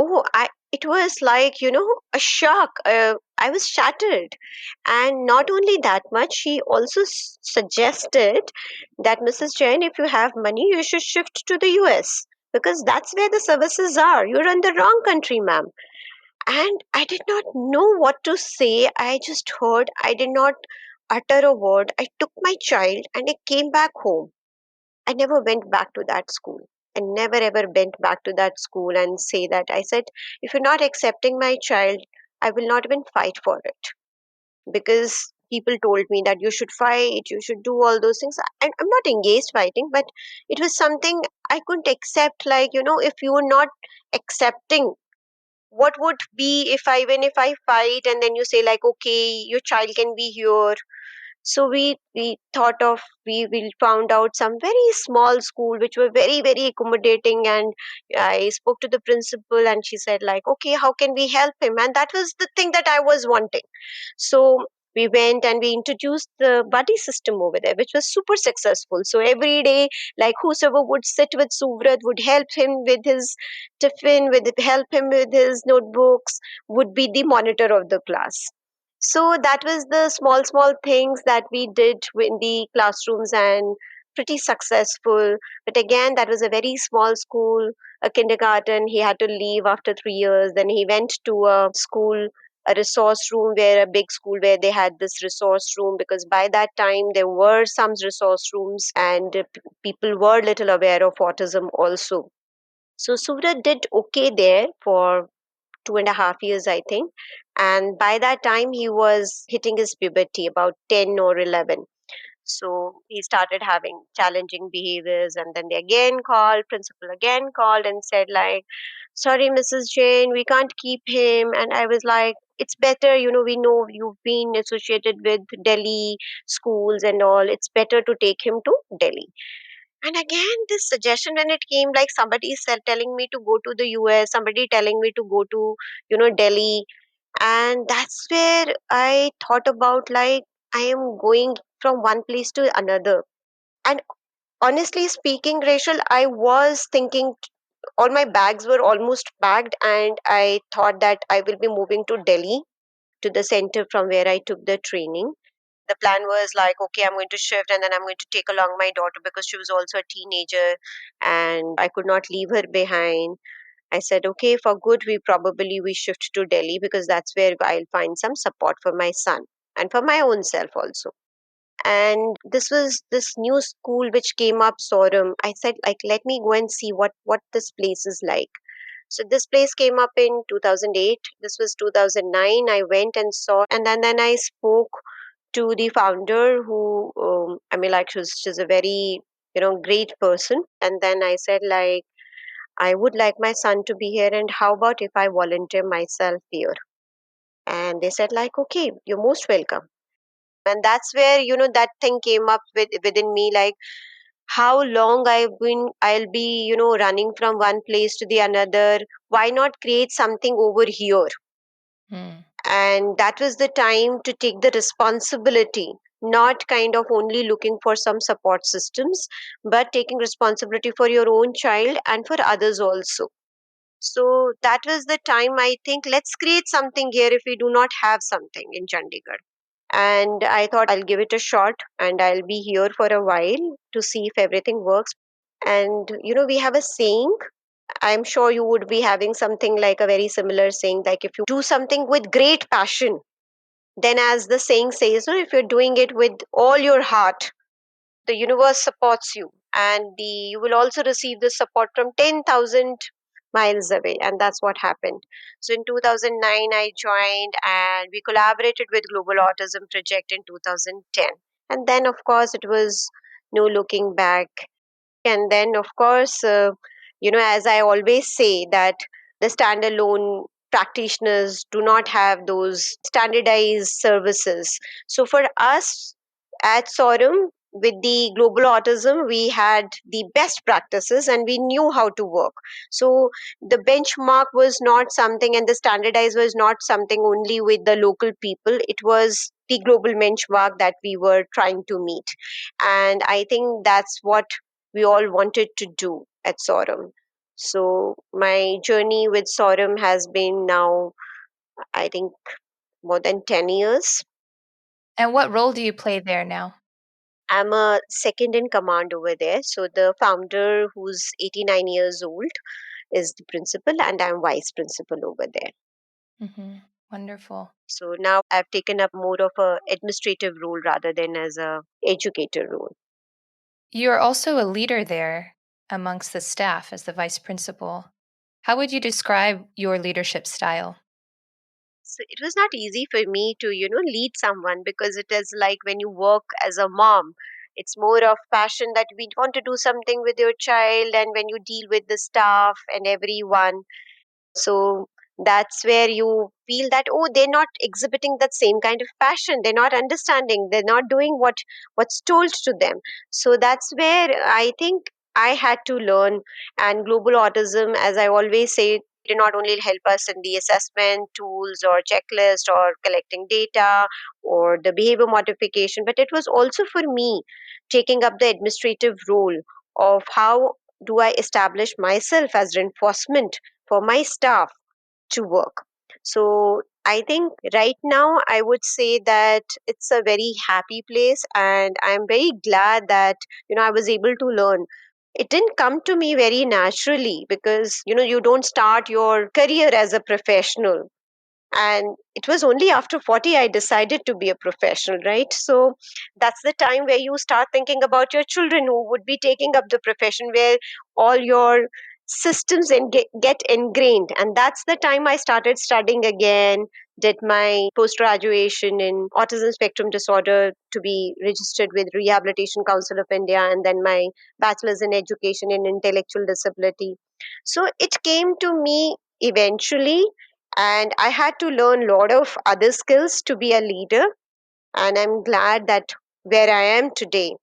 Oh, it was like, a shock. I was shattered. And not only that much, she also suggested that Mrs. Jain, if you have money, you should shift to the US because that's where the services are. You're in the wrong country, ma'am. And I did not know what to say. I just heard, I did not utter a word. I took my child and I came back home. I never went back to that school. I never ever went back to that school and say that. I said, if you're not accepting my child, I will not even fight for it because people told me that you should fight, you should do all those things. I'm not engaged fighting, but it was something I couldn't accept. Like, if you were not accepting, what would be if I fight and then you say like, okay, your child can be here. So we thought of we found out some very small school which were very very accommodating, and I spoke to the principal and she said like, okay, how can we help him? And that was the thing that I was wanting. So we went and we introduced the buddy system over there, which was super successful. So every day, like whosoever would sit with Suvrat would help him with his tiffin, with help him with his notebooks, would be the monitor of the class. So that was the small things that we did in the classrooms, and pretty successful. But again, that was a very small school, a kindergarten. He had to leave after 3 years. Then he went to a school, a resource room, where a big school where they had this resource room, because by that time there were some resource rooms, and people were little aware of autism also. So Surat did okay there for 2.5 years, I think. And by that time, he was hitting his puberty, about 10 or 11. So he started having challenging behaviors, and then they again called, principal again called and said like, sorry, Mrs. Jain, we can't keep him. And I was like, it's better, we know you've been associated with Delhi schools and all. It's better to take him to Delhi. And again, this suggestion, when it came, like somebody said, telling me to go to the US, somebody telling me to go to, Delhi. And that's where I thought about like, I am going from one place to another. And honestly speaking, Rachel, I was thinking all my bags were almost packed, and I thought that I will be moving to Delhi, to the center from where I took the training. The plan was like, okay, I'm going to shift and then I'm going to take along my daughter because she was also a teenager and I could not leave her behind. I said, okay, for good, we shift to Delhi because that's where I'll find some support for my son and for my own self also. And this was this new school which came up, SOREM. I said, like, let me go and see what this place is like. So this place came up in 2008. This was 2009. I went and saw, and then I spoke to the founder who, I mean, like, she's a very, great person. And then I said, like, I would like my son to be here, and how about if I volunteer myself here? And they said, like, okay, you're most welcome. And that's where, that thing came up within me, like, how long I'll be, running from one place to the another. Why not create something over here? Hmm. And that was the time to take the responsibility, not kind of only looking for some support systems, but taking responsibility for your own child and for others also. So that was the time I think, let's create something here if we do not have something in Chandigarh. And I thought I'll give it a shot and I'll be here for a while to see if everything works. And we have a saying, I'm sure you would be having something like a very similar saying, like, if you do something with great passion, then as the saying says, no, if you're doing it with all your heart, the universe supports you, and you will also receive the support from 10,000 miles away. And that's what happened. So in 2009 I joined, and we collaborated with Global Autism Project in 2010. And then of course it was no looking back. And then, of course, as I always say, that the standalone practitioners do not have those standardized services. So for us at SOREM, with the global autism, we had the best practices and we knew how to work. So the benchmark was not something, and the standardized was not something only with the local people. It was the global benchmark that we were trying to meet. And I think that's what we all wanted to do at SOREM. So my journey with SOREM has been now, I think, more than 10 years. And what role do you play there now? I'm a second in command over there. So the founder, who's 89 years old, is the principal, and I'm vice principal over there. Wonderful. So now I've taken up more of a administrative role rather than as a educator role. You are also a leader there amongst the staff as the vice principal. How would you describe your leadership style? So it was not easy for me to, lead someone, because it is like when you work as a mom, it's more of passion that we want to do something with your child, and when you deal with the staff and everyone, so that's where you feel that, oh, they're not exhibiting that same kind of passion, they're not understanding, they're not doing what's told to them. So that's where I think I had to learn. And global autism, as I always say, did not only help us in the assessment tools or checklist or collecting data or the behavior modification, but it was also for me taking up the administrative role of how do I establish myself as reinforcement for my staff to work. So I think right now I would say that it's a very happy place, and I'm very glad that I was able to learn. It didn't come to me very naturally, because you don't start your career as a professional, and it was only after 40 I decided to be a professional, right? So that's the time where you start thinking about your children who would be taking up the profession, where all your systems and get ingrained. And that's the time I started studying again, did my post graduation in autism spectrum disorder to be registered with Rehabilitation Council of India, and then my bachelor's in education in intellectual disability. So it came to me eventually, and I had to learn a lot of other skills to be a leader. And I'm glad that where I am today,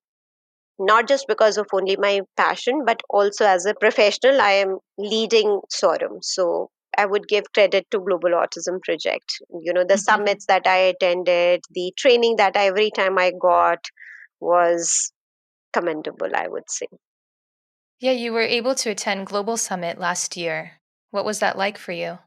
not just because of only my passion, but also as a professional, I am leading SOREM. So I would give credit to Global Autism Project. The summits that I attended, the training that every time I got was commendable, I would say. Yeah, you were able to attend Global Summit last year. What was that like for you?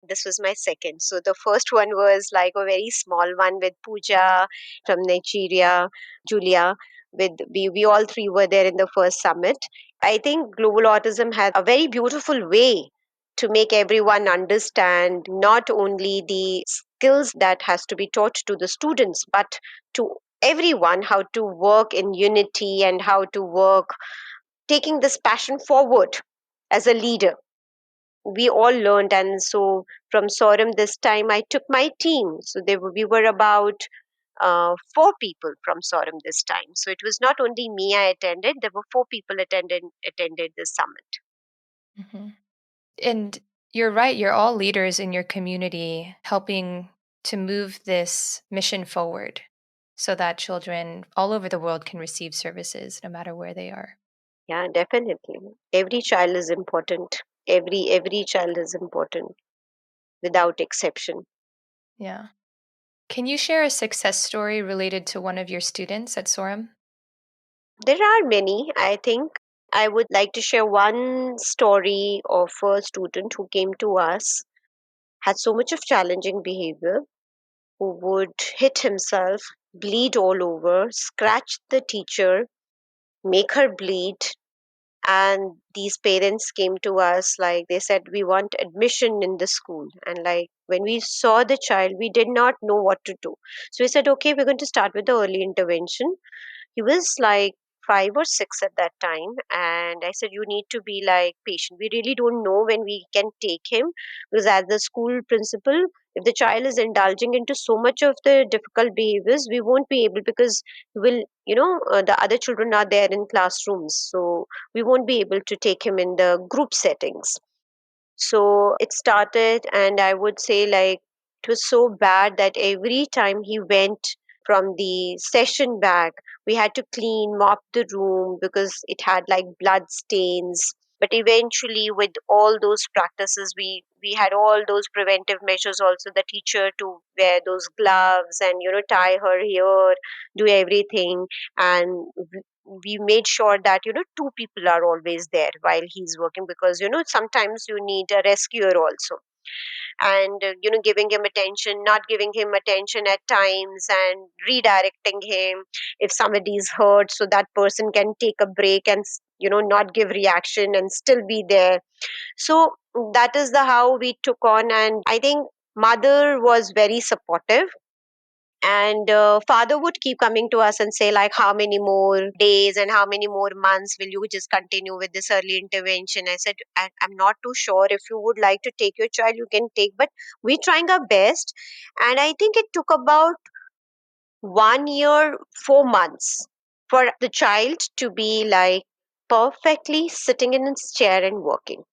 This was my second. So the first one was like a very small one with Pooja from Nigeria, Julia. With we all three were there in the first summit. I think Global Autism had a very beautiful way to make everyone understand not only the skills that has to be taught to the students, but to everyone how to work in unity and how to work taking this passion forward as a leader. We all learned. And so from SOREM this time I took my team, so we were about four people from SOREM this time. So it was not only me I attended, there were four people attended this summit. hmm And you're right, you're all leaders in your community helping to move this mission forward so that children all over the world can receive services no matter where they are. Yeah, definitely. Every child is important. Every child is important without exception. Yeah. Can you share a success story related to one of your students at SOREM? There are many. I think I would like to share one story of a student who came to us, had so much of challenging behavior, who would hit himself, bleed all over, scratch the teacher, make her bleed. And these parents came to us, like they said, we want admission in the school. And like when we saw the child, we did not know what to do. So we said, okay, we're going to start with the early intervention. He was like 5 or 6 at that time, and I said, you need to be like patient. We really don't know when we can take him, because as the school principal, if the child is indulging into so much of the difficult behaviors, we won't be able, because the other children are there in classrooms, so we won't be able to take him in the group settings. So it started, and I would say, like, it was so bad that every time he went from the session back, we had to clean, mop the room because it had like blood stains. But eventually, with all those practices, we had all those preventive measures also. The teacher to wear those gloves and tie her hair, do everything, and we made sure that two people are always there while he's working, because sometimes you need a rescuer also. and giving him attention, not giving him attention at times, and redirecting him if somebody is hurt, so that person can take a break and not give reaction and still be there. So that is the how we took on, and I think mother was very supportive, and father would keep coming to us and say like, how many more days and how many more months will you just continue with this early intervention? I said, I'm not too sure. If you would like to take your child, you can take, but we're trying our best. And I think it took about 1 year 4 months for the child to be like perfectly sitting in his chair and working,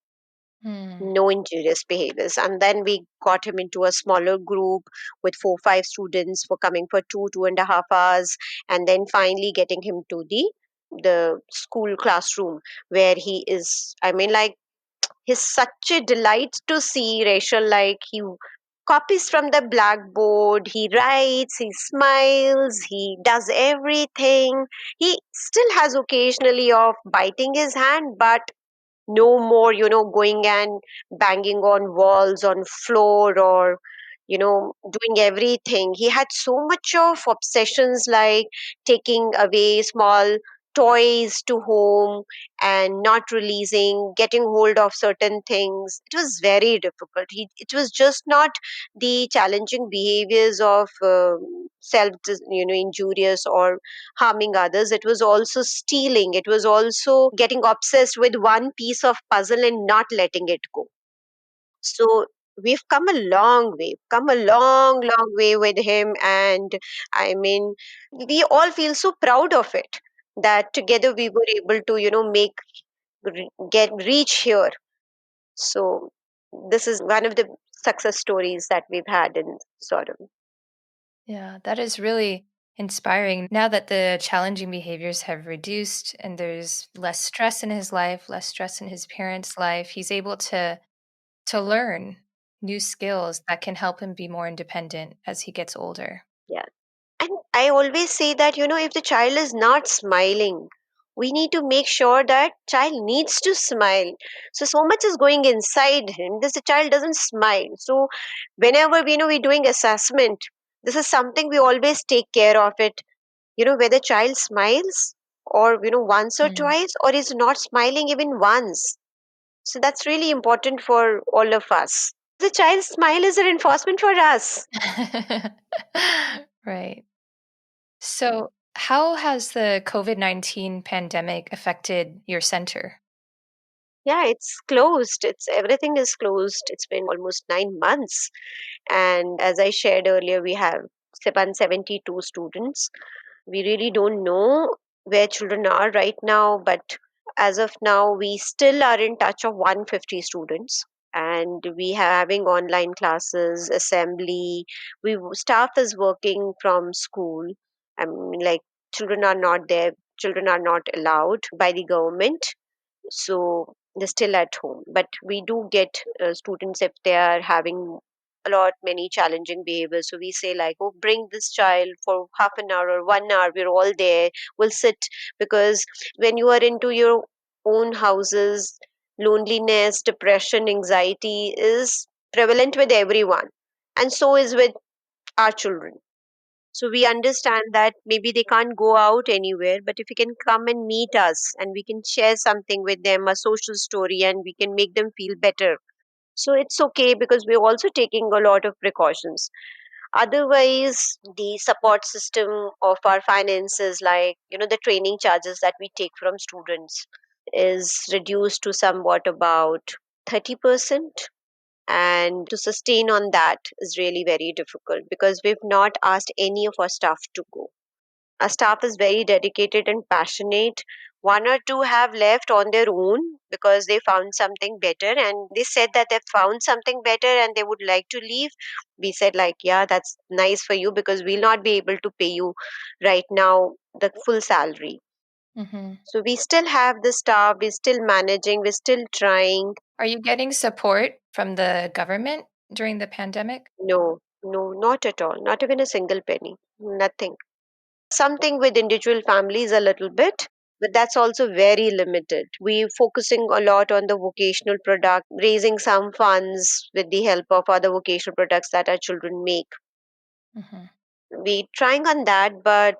Hmm. no injurious behaviors. And then we got him into a smaller group with 4 5 students for coming for 2 2.5 hours, and then finally getting him to the school classroom where he is, I mean, like, he's such a delight to see, Rachel. Like, he copies from the blackboard, he writes, he smiles, he does everything. He still has occasionally of biting his hand, but no more going and banging on walls, on floor, or doing everything. He had so much of obsessions, like taking away small toys to home and not releasing, getting hold of certain things. It was very difficult. It was just not the challenging behaviors of self injurious or harming others. It was also stealing. It was also getting obsessed with one piece of puzzle and not letting it go. So we've come a long way, come a long, long way with him. And I mean, we all feel so proud of it that together we were able to, make, get, reach here. So this is one of the success stories that we've had in SOREM. Yeah, that is really inspiring. Now that the challenging behaviors have reduced and there's less stress in his life, less stress in his parents' life, he's able to learn new skills that can help him be more independent as he gets older. Yeah. And I always say that, if the child is not smiling, we need to make sure that child needs to smile. So much is going inside him. This the child doesn't smile. So whenever we're doing assessment, this is something we always take care of it. Whether child smiles or once or Mm. twice, or is not smiling even once. So that's really important for all of us. The child's smile is a reinforcement for us. Right. So, how has the COVID-19 pandemic affected your center? Yeah, it's closed. It's everything is closed. It's been almost 9 months. And as I shared earlier, we have 772 students. We really don't know where children are right now, but as of now, we still are in touch of 150 students. And we having online classes, assembly. Staff is working from school. I mean, like, children are not there. Children are not allowed by the government, so they're still at home. But we do get students if they are having a lot many challenging behaviors, so we say like, oh, bring this child for half an hour or 1 hour, we're all there, we'll sit. Because when you are into your own houses, loneliness, depression, anxiety is prevalent with everyone, and so is with our children. So we understand that maybe they can't go out anywhere, but if you can come and meet us and we can share something with them, a social story, and we can make them feel better. So it's okay because we're also taking a lot of precautions. Otherwise, the support system of our finances, like, the training charges that we take from students, is reduced to somewhat about 30%. And to sustain on that is really very difficult because we've not asked any of our staff to go. Our staff is very dedicated and passionate. One or two have left on their own because they found something better, and they said that they found something better and they would like to leave. We said like, yeah, that's nice for you because we'll not be able to pay you right now the full salary. Mhm. So we still have the staff, we're still managing, we're still trying. Are you getting support from the government during the pandemic? No, no, not at all. Not even a single penny. Nothing. Something with individual families a little bit, but that's also very limited. We're focusing a lot on the vocational product, raising some funds with the help of other vocational products that our children make. Hmm. We're trying on that, but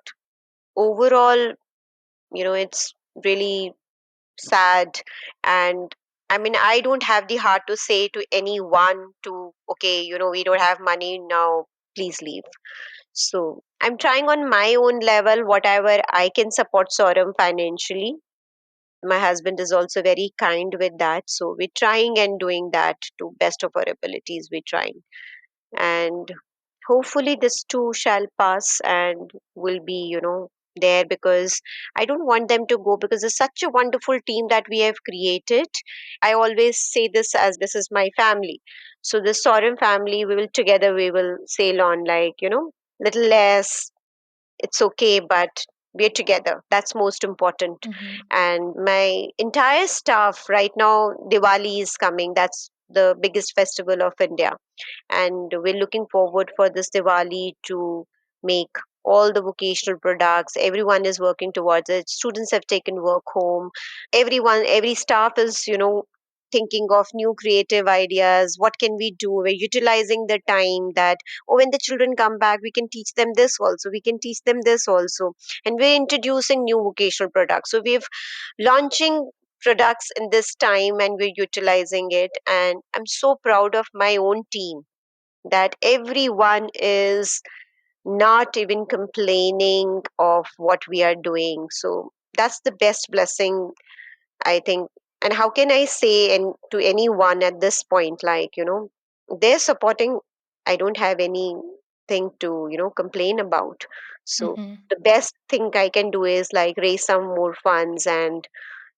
overall, it's really sad. And I mean, I don't have the heart to say to anyone to, okay, we don't have money now, please leave. So I'm trying on my own level, whatever I can support SOREM financially. My husband is also very kind with that, so we're trying and doing that to best of our abilities. We're trying, and hopefully this too shall pass and will be there, because I don't want them to go, because it's such a wonderful team that we have created. I always say this as this is my family. So this Sorum family, we will sail on, like little less, it's okay, but we're together. That's most important. Hmm. And my entire staff right now, Diwali is coming. That's the biggest festival of India, and we're looking forward for this Diwali to make all the vocational products. Everyone is working towards it. Students have taken work home. Every staff is thinking of new creative ideas. What can we do? We're utilizing the time that, oh, when the children come back, we can teach them this also, we can teach them this also. And we're introducing new vocational products, so we've launching products in this time, and we're utilizing it. And I'm so proud of my own team, that everyone is not even complaining of what we are doing. So that's the best blessing, I think. And how can I say and to anyone at this point, like, they're supporting. I don't have anything to, complain about. So Hmm. the best thing I can do is like raise some more funds. And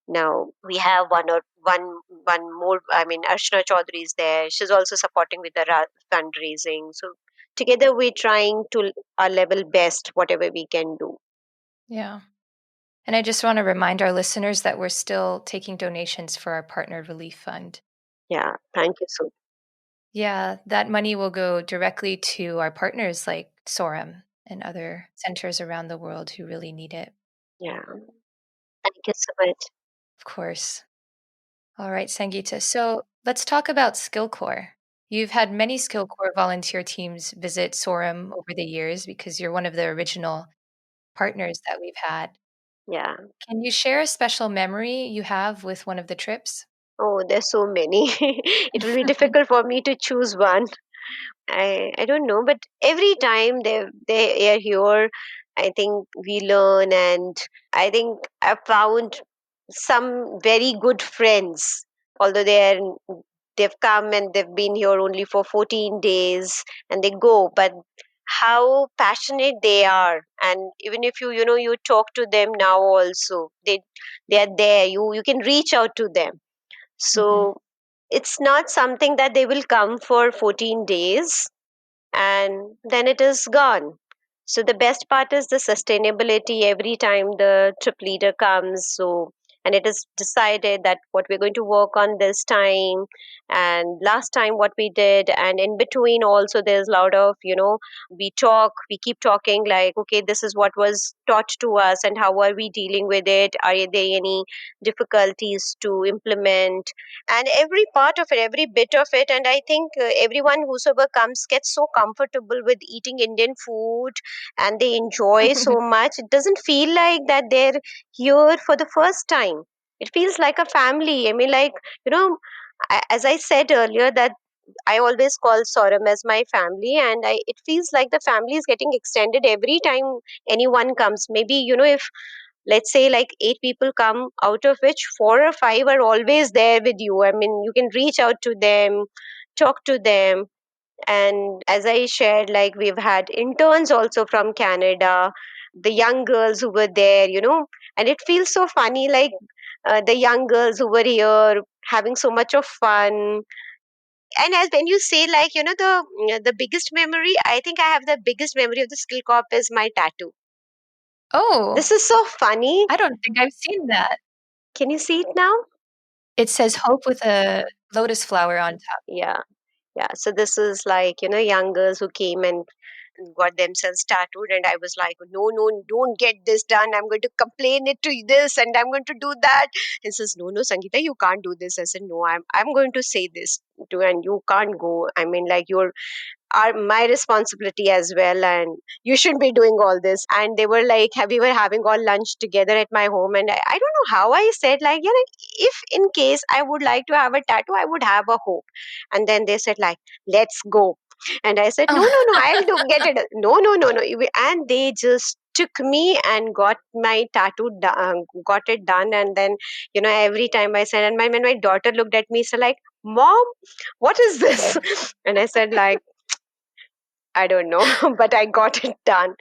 now we have one more. I mean, Arshna Chaudhary is there. She's also supporting with the fundraising. So together we're trying to our level best, whatever we can do. Yeah. And I just want to remind our listeners that we're still taking donations for our partner relief fund. Yeah, thank you so. Yeah, that money will go directly to our partners like SOREM and other centers around the world who really need it. Yeah, thank you so much. Of course. All right, Sangeeta. So let's talk about SkillCorps. You've had many SkillCorps volunteer teams visit SOREM over the years because you're one of the original partners that we've had. Yeah. Can you share a special memory you have with one of the trips? Oh, there's so many. It will be difficult for me to choose one. I don't know, but every time they are here, I think we learn, and I think I found some very good friends. Although they've come and they've been here only for 14 days and they go, but how passionate they are. And even if you talk to them now also, they are there. You can reach out to them. Hmm. So it's not something that they will come for 14 days and then it is gone. So the best part is the sustainability every time the trip leader comes. So, and it is decided that what we're going to work on this time and last time what we did, and in between also there's a lot of we keep talking, like, okay, this is what was taught to us and how are we dealing with it, are there any difficulties to implement, and every part of it, every bit of it. And I think everyone whosoever comes gets so comfortable with eating Indian food, and they enjoy so much. It doesn't feel like that they're here for the first time. It feels like a family. I mean, like, you know as I said earlier, that I always call Sorum as my family, and it feels like the family is getting extended every time anyone comes. Maybe, if let's say like 8 people come, out of which 4 or 5 are always there with you. I mean, you can reach out to them, talk to them. And as I shared, like, we've had interns also from Canada, the young girls who were there, and it feels so funny, like, the young girls who were here having so much of fun. And as when you say, like, the biggest memory, I think I have the biggest memory of the Skill Corp is my tattoo. Oh, This is so funny. I don't think I've seen that. Can you see it now? It says hope with a lotus flower on top. Yeah. Yeah, so this is like, young girls who came and got themselves tattooed, and I was like, no, no, don't get this done. I'm going to complain it to this, and I'm going to do that. And says, no, no, Sangeeta, you can't do this. I said, no, I'm going to say this to, and you can't go. I mean, like, you're are my responsibility as well, and you should be doing all this. And they were like, we were having all lunch together at my home, and I don't know how I said, like, if in case I would like to have a tattoo, I would have a hope. And then they said, like, let's go. And I said, no, Oh. no, no, I'll do get it. No, no, no, no. And they just took me and got my tattoo got it done. And then, every time I said, and when my daughter looked at me, so like, mom, what is this? And I said, like, I don't know, but I got it done.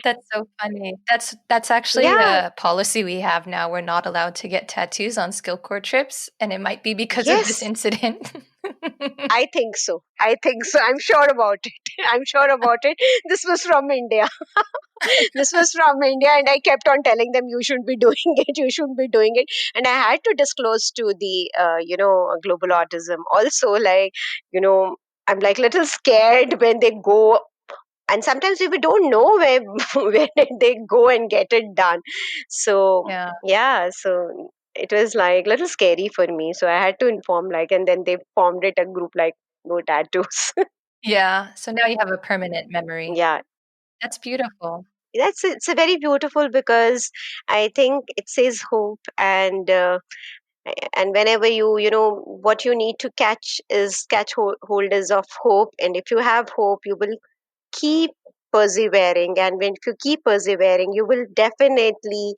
That's so funny. That's actually Yeah, a policy we have now. We're not allowed to get tattoos on SkillCorps trips, and it might be because of this yes, incident. I think so. I think so. I'm sure about it. I'm sure about it. This was from India. This was from India, and I kept on telling them, you should be doing it, you should be doing it. And I had to disclose to the, global autism also, like, you know, I'm like little scared when they go, and sometimes we don't know where where they go and get it done. So Yeah. yeah, so it was like little scary for me, so I had to inform, like, and then they formed it a group, like, no tattoos. Yeah. So now you have a permanent memory. Yeah, That's beautiful. it's a very beautiful, because I think it says hope. And whenever what you need to catch is holders of hope, and if you have hope, you will keep persevering. And when if you keep persevering, you will definitely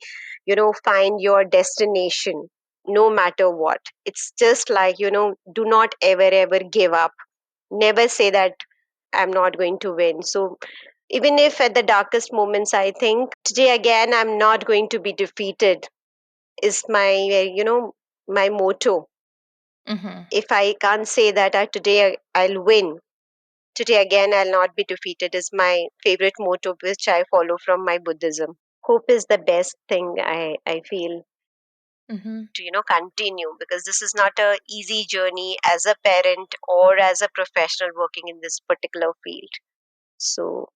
find your destination, no matter what. It's just like, do not ever give up. Never say that I'm not going to win. So even if at the darkest moments I think, today again I'm not going to be defeated, is my my motto. Hmm. If I can't say that today I'll win, today again I'll not be defeated, is my favorite motto, which I follow from my Buddhism. Hope is the best thing, I feel, Hmm. to continue, because this is not a easy journey as a parent or as a professional working in this particular field. So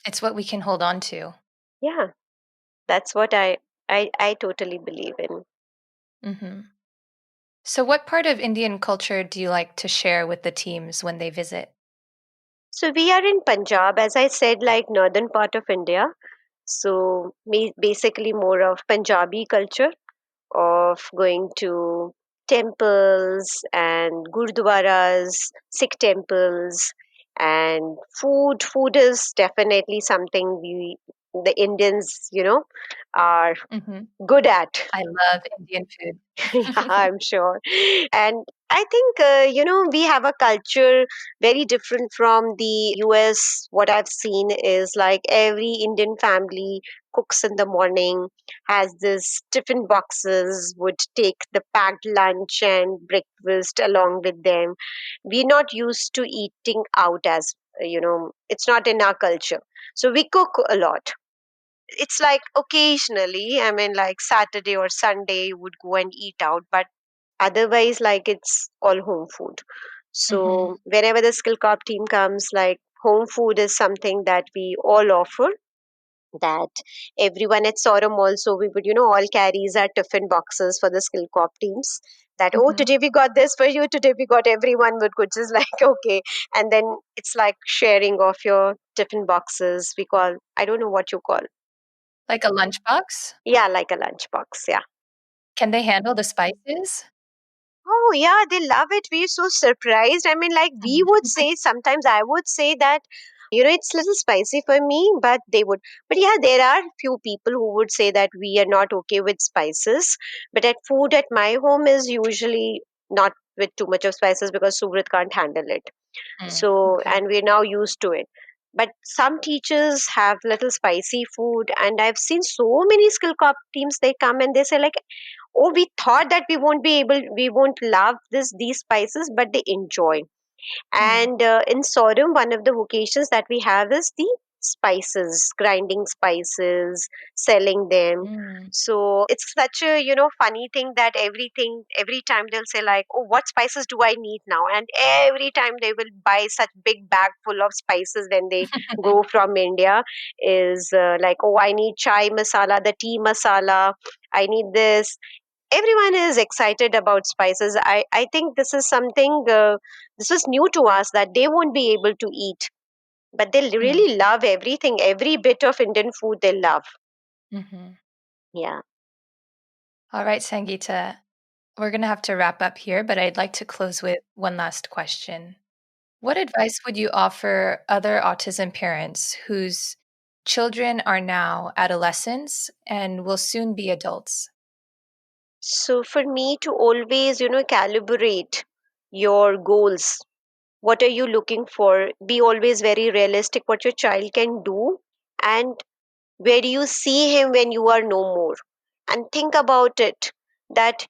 It's what we can hold on to. yeah, that's what I totally believe in. Hmm. So, what part of Indian culture do you like to share with the teams when they visit? So we are in Punjab, as I said, like northern part of India. So basically more of Punjabi culture, of going to temples and gurdwaras, Sikh temples, and food. Food is definitely something the Indians, are Hmm. good at. I love Indian Yeah, food. I'm sure. And I think, we have a culture very different from the US. What I've seen is like every Indian family cooks in the morning, has this tiffin boxes, would take the packed lunch and breakfast along with them. We're not used to eating out, as it's not in our culture. So we cook a lot. It's like occasionally, I mean, like Saturday or Sunday, you would go and eat out, but otherwise, like, it's all home food. Hmm. So whenever the skill corp team comes, like, home food is something that we all offer. That everyone at SOREM also, we would all carries our tiffin boxes for the skill corp teams. That, oh, Hmm. today we got this for you, today we got, everyone would go just like, okay. And then it's like sharing of your tiffin boxes, we call, I don't know what you call. Like a lunchbox? Yeah, like a lunchbox. Yeah. Can they handle the spices? Oh, yeah, they love it. We're so surprised. I mean, like, we would say, sometimes I would say that, it's a little spicy for me, but they would. But yeah, there are few people who would say that we are not okay with spices. But at food at my home is usually not with too much of spices, because Suvrat can't handle it. Mm, So, okay. and we're now used to it. But some teachers have little spicy food, and I've seen so many skill corp teams, they come and they say, like, oh, we thought that we won't love these spices, but they enjoy. Mm, And in SOREM, one of the vocations that we have is the spices, grinding spices, selling them. Mm. So it's such a, funny thing that every time they'll say like, oh, what spices do I need now? And every time they will buy such big bag full of spices when they go from India is like, oh, I need chai masala, the tea masala, I need this. Everyone is excited about spices. I think this is something, this was new to us that they won't be able to eat, but they Mm. really love everything, every bit of Indian food they love. Mhm. Yeah. All right, Sangeeta, we're going to have to wrap up here, but I'd like to close with one last question. What advice would you offer other autism parents whose children are now adolescents and will soon be adults? So for me to always, calibrate your goals. What are you looking for? Be always very realistic what your child can do, and where do you see him when you are no more? And think about it that,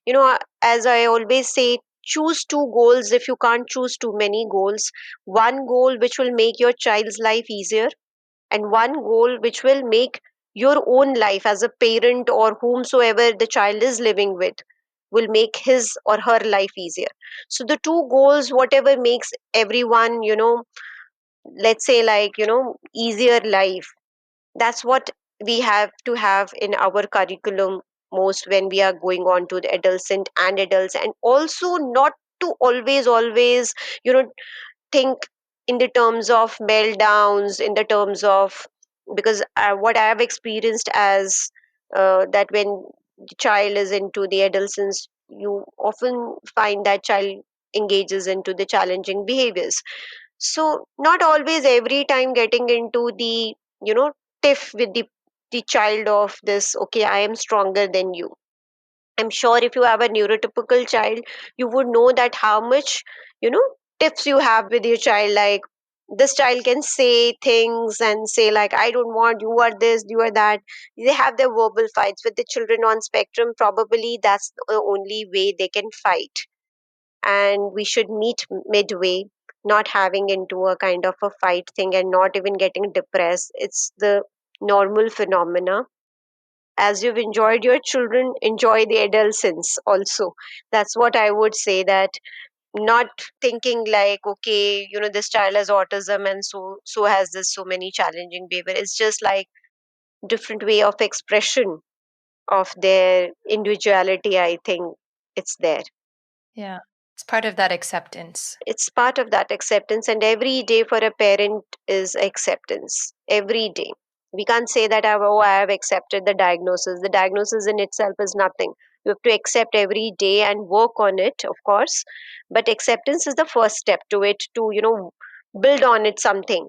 as I always say, choose two goals if you can't choose too many goals. One goal which will make your child's life easier, and one goal which will make your own life as a parent or whomsoever the child is living with, will make his or her life easier. So the two goals, whatever makes everyone, let's say like, easier life, that's what we have to have in our curriculum most when we are going on to the adolescent and adults. And also not to always you know think in the terms of meltdowns, in the terms of, because what I have experienced as that when the child is into the adolescence, you often find that child engages into the challenging behaviors. So not always every time getting into the, tiff with the child of this, okay, I am stronger than you. I'm sure if you have a neurotypical child, you would know that how much, tips you have with your child. Like, this child can say things and say like, I don't want, you are this, you are that. They have their verbal fights. With the children on spectrum, probably that's the only way they can fight. And we should meet midway, not having into a kind of a fight thing and not even getting depressed. It's the normal phenomena. As you've enjoyed your children, enjoy the adolescence also. That's what I would say. That not thinking like, okay, this child has autism and so has this so many challenging behavior. It's just like different way of expression of their individuality. I think it's there. Yeah, it's part of that acceptance. It's part of that acceptance, and every day for a parent is acceptance. Every day. We can't say that I have accepted the diagnosis. The diagnosis in itself is nothing. You have to accept every day and work on it, of course, but acceptance is the first step to it, to build on it something.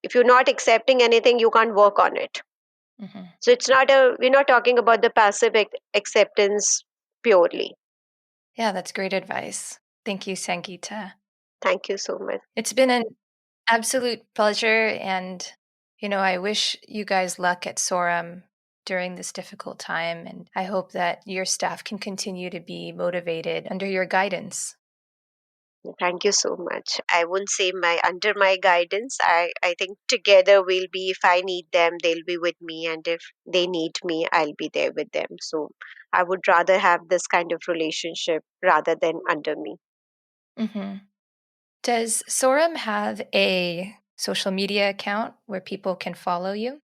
If you're not accepting anything, you can't work on it. Mhm. So it's not a we're not talking about the passive acceptance purely. Yeah, that's great advice. Thank you, Sangeeta. Thank you so much. It's been an absolute pleasure. And, I wish you guys luck at SOREM during this difficult time. And I hope that your staff can continue to be motivated under your guidance. Thank you so much. I won't say my under my guidance. I think together we'll be, if I need them, they'll be with me. And if they need me, I'll be there with them. So I would rather have this kind of relationship rather than under me. Hmm. Does SOREM have a social media account where people can follow you?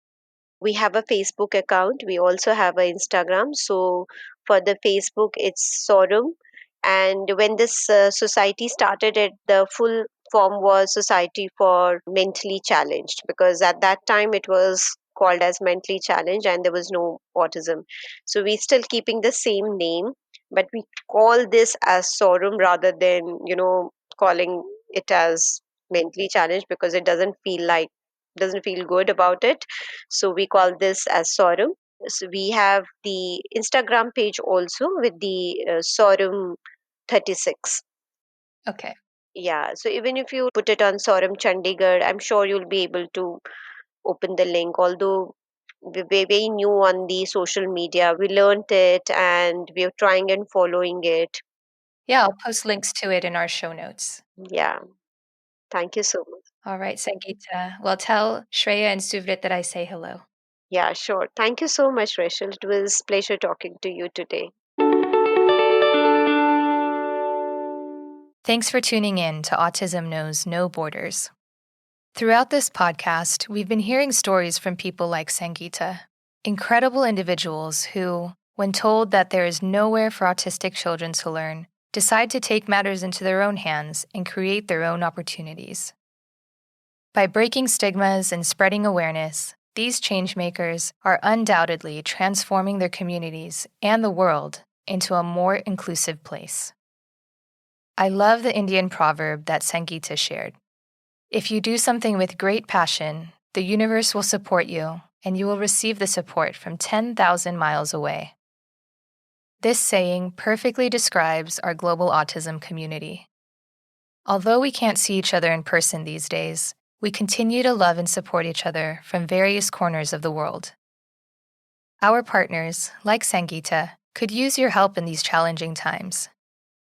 We have a Facebook account. We also have an Instagram. So for the Facebook, it's Sorum. And when this society started, it the full form was Society for Mentally Challenged, because at that time it was called as Mentally Challenged and there was no autism. So we still keeping the same name, but we call this as Sorum rather than calling it as Mentally Challenged, because it doesn't feel good about it. So we call this as Sorum. So we have the Instagram page also with the Sorum 36. Okay. Yeah, so even if you put it on Sorum Chandigarh, I'm sure you'll be able to open the link. Although we're very new on the social media, we learned it and we're trying and following it. Yeah, I'll post links to it in our show notes. Yeah, thank you so much. All right, Sangeeta. Well, tell Shreya and Suvrat that I say hello. Yeah, sure. Thank you so much, Rachel. It was a pleasure talking to you today. Thanks for tuning in to Autism Knows No Borders. Throughout this podcast, we've been hearing stories from people like Sangeeta, incredible individuals who, when told that there is nowhere for autistic children to learn, decide to take matters into their own hands and create their own opportunities. By breaking stigmas and spreading awareness, these changemakers are undoubtedly transforming their communities and the world into a more inclusive place. I love the Indian proverb that Sangeeta shared. If you do something with great passion, the universe will support you, and you will receive the support from 10,000 miles away. This saying perfectly describes our global autism community. Although we can't see each other in person these days, we continue to love and support each other from various corners of the world. Our partners, like Sangeeta, could use your help in these challenging times.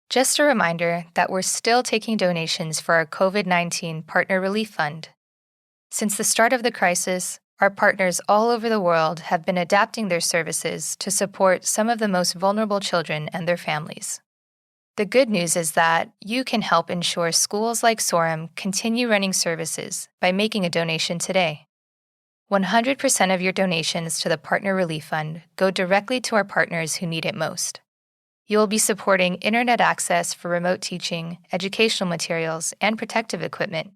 Just a reminder that we're still taking donations for our COVID-19 Partner Relief Fund. Since the start of the crisis, our partners all over the world have been adapting their services to support some of the most vulnerable children and their families. The good news is that you can help ensure schools like SOREM continue running services by making a donation today. 100% of your donations to the Partner Relief Fund go directly to our partners who need it most. You will be supporting internet access for remote teaching, educational materials, and protective equipment.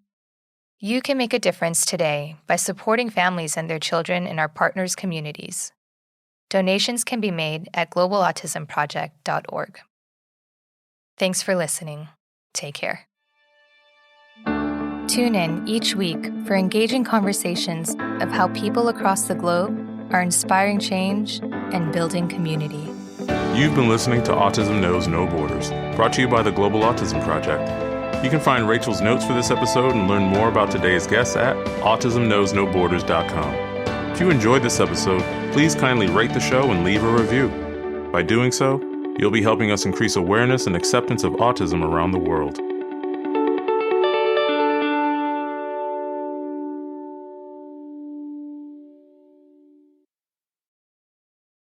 You can make a difference today by supporting families and their children in our partners' communities. Donations can be made at globalautismproject.org. Thanks for listening. Take care. Tune in each week for engaging conversations of how people across the globe are inspiring change and building community. You've been listening to Autism Knows No Borders, brought to you by the Global Autism Project. You can find Rachel's notes for this episode and learn more about today's guests at autismknowsnoborders.com. If you enjoyed this episode, please kindly rate the show and leave a review. By doing so, you'll be helping us increase awareness and acceptance of autism around the world.